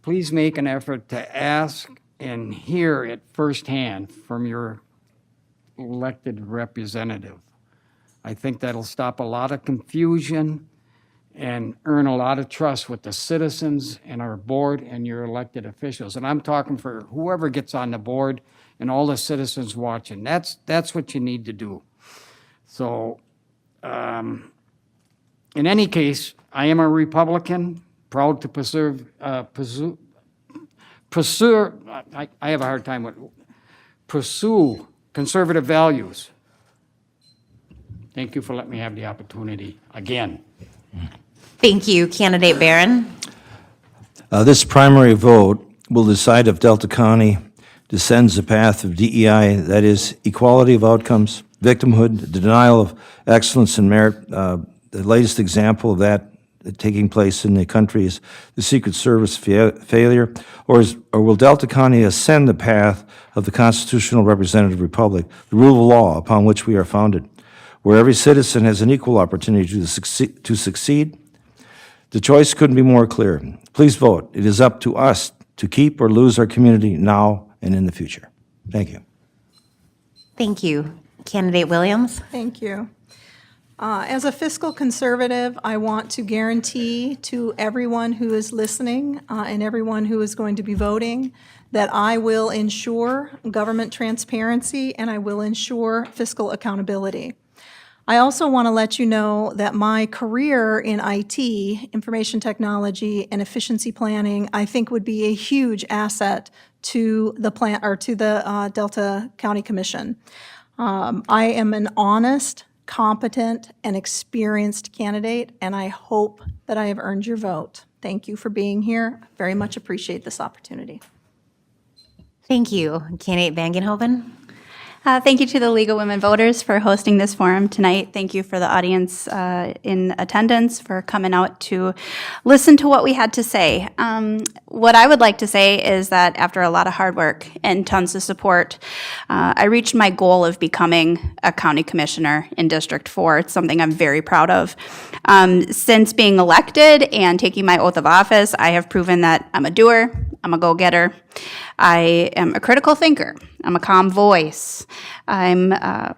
Speaker 7: please make an effort to ask and hear it firsthand from your elected representative. I think that'll stop a lot of confusion and earn a lot of trust with the citizens and our board and your elected officials. And I'm talking for whoever gets on the board and all the citizens watching. That's what you need to do. So, in any case, I am a Republican, proud to pursue, I have a hard time with, pursue conservative values. Thank you for letting me have the opportunity again.
Speaker 1: Thank you. Candidate Barron?
Speaker 8: This primary vote will decide if Delta County descends the path of DEI, that is, equality of outcomes, victimhood, the denial of excellence and merit. The latest example of that taking place in the country is the Secret Service failure, or will Delta County ascend the path of the constitutional representative republic, the rule of law upon which we are founded, where every citizen has an equal opportunity to succeed? The choice couldn't be more clear. Please vote. It is up to us to keep or lose our community now and in the future. Thank you.
Speaker 1: Thank you. Candidate Williams?
Speaker 9: Thank you. As a fiscal conservative, I want to guarantee to everyone who is listening and everyone who is going to be voting that I will ensure government transparency and I will ensure fiscal accountability. I also want to let you know that my career in IT, information technology, and efficiency planning, I think would be a huge asset to the Delta County Commission. I am an honest, competent, and experienced candidate, and I hope that I have earned your vote. Thank you for being here. Very much appreciate this opportunity.
Speaker 1: Thank you. Candidate Vangenhoven?
Speaker 10: Thank you to the League of Women Voters for hosting this forum tonight. Thank you for the audience in attendance for coming out to listen to what we had to say. What I would like to say is that after a lot of hard work and tons of support, I reached my goal of becoming a county commissioner in District 4. It's something I'm very proud of. Since being elected and taking my oath of office, I have proven that I'm a doer, I'm a go-getter, I am a critical thinker, I'm a calm voice, I'm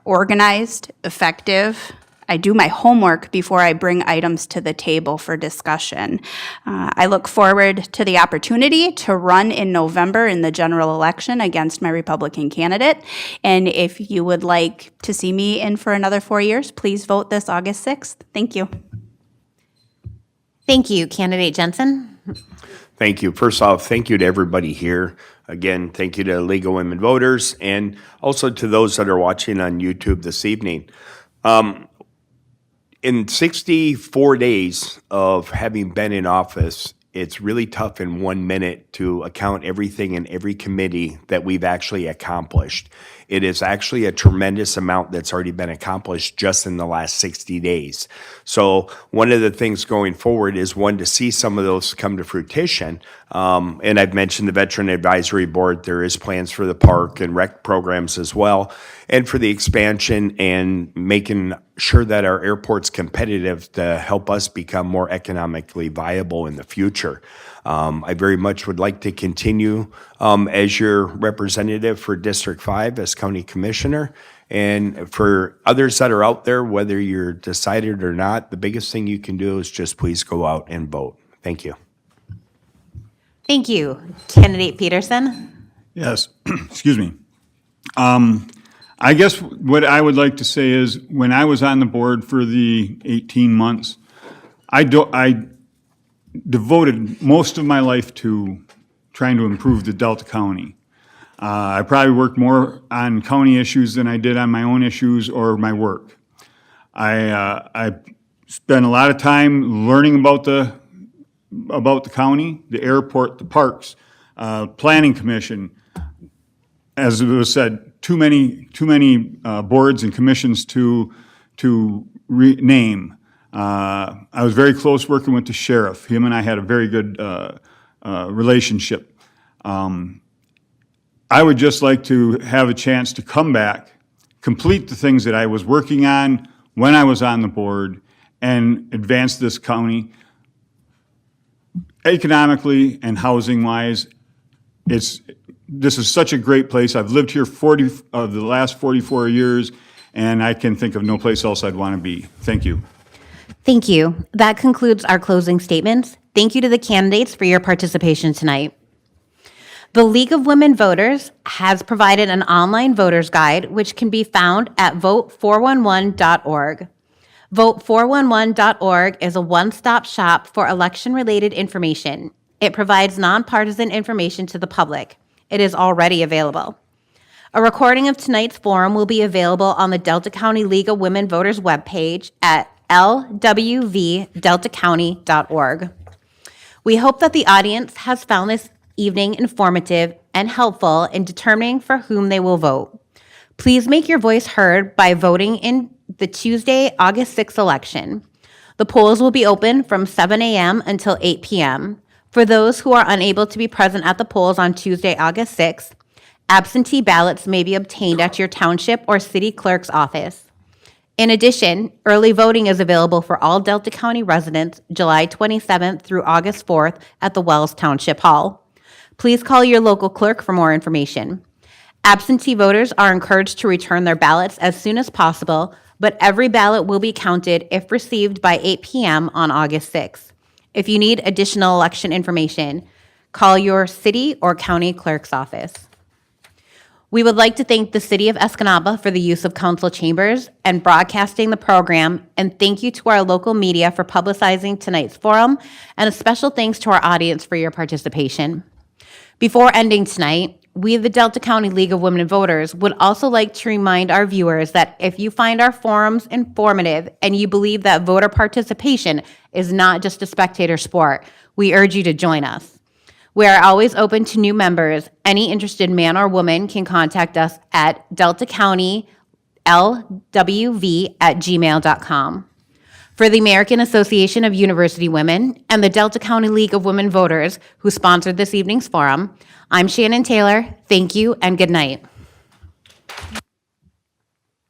Speaker 10: organized, effective, I do my homework before I bring items to the table for discussion. I look forward to the opportunity to run in November in the general election against my Republican candidate. And if you would like to see me in for another 4 years, please vote this August 6th. Thank you.
Speaker 1: Thank you. Candidate Jensen?
Speaker 11: Thank you. First off, thank you to everybody here. Again, thank you to League of Women Voters and also to those that are watching on YouTube this evening. In 64 days of having been in office, it's really tough in 1 minute to account everything in every committee that we've actually accomplished. It is actually a tremendous amount that's already been accomplished just in the last 60 days. So one of the things going forward is, one, to see some of those come to fruition. And I've mentioned the Veteran Advisory Board. There is plans for the park and rec programs as well, and for the expansion and making sure that our airport's competitive to help us become more economically viable in the future. I very much would like to continue as your representative for District 5 as County Commissioner. And for others that are out there, whether you're decided or not, the biggest thing you can do is just please go out and vote. Thank you.
Speaker 1: Thank you. Candidate Peterson?
Speaker 12: Yes, excuse me. I guess what I would like to say is, when I was on the board for the 18 months, I devoted most of my life to trying to improve the Delta County. I probably worked more on county issues than I did on my own issues or my work. I spent a lot of time learning about the county, the airport, the parks, planning commission. As it was said, too many boards and commissions to name. I was very close working with the sheriff. Him and I had a very good relationship. I would just like to have a chance to come back, complete the things that I was working on when I was on the board, and advance this county economically and housing-wise. This is such a great place. I've lived here 40 of the last 44 years, and I can think of no place else I'd want to be. Thank you.
Speaker 1: Thank you. That concludes our closing statements. Thank you to the candidates for your participation tonight. The League of Women Voters has provided an online voters guide, which can be found at vote411.org. Vote411.org is a one-stop shop for election-related information. It provides nonpartisan information to the public. It is already available. A recording of tonight's forum will be available on the Delta County League of Women Voters webpage at lwvdeltacounty.org. We hope that the audience has found this evening informative and helpful in determining for whom they will vote. Please make your voice heard by voting in the Tuesday, August 6th election. The polls will be open from 7 a.m. until 8 p.m. For those who are unable to be present at the polls on Tuesday, August 6th, absentee ballots may be obtained at your township or city clerk's office. In addition, early voting is available for all Delta County residents July 27th through August 4th at the Wells Township Hall. Please call your local clerk for more information. Absentee voters are encouraged to return their ballots as soon as possible, but every ballot will be counted if received by 8 p.m. on August 6th. If you need additional election information, call your city or county clerk's office. We would like to thank the City of Escanaba for the use of council chambers and broadcasting the program, and thank you to our local media for publicizing tonight's forum, and a special thanks to our audience for your participation. Before ending tonight, we, the Delta County League of Women Voters, would also like to remind our viewers that if you find our forums informative and you believe that voter participation is not just a spectator sport, we urge you to join us. We are always open to new members. Any interested man or woman can contact us at deltacountylwv@gmail.com. For the American Association of University Women and the Delta County League of Women Voters, who sponsored this evening's forum, I'm Shannon Taylor. Thank you and good night.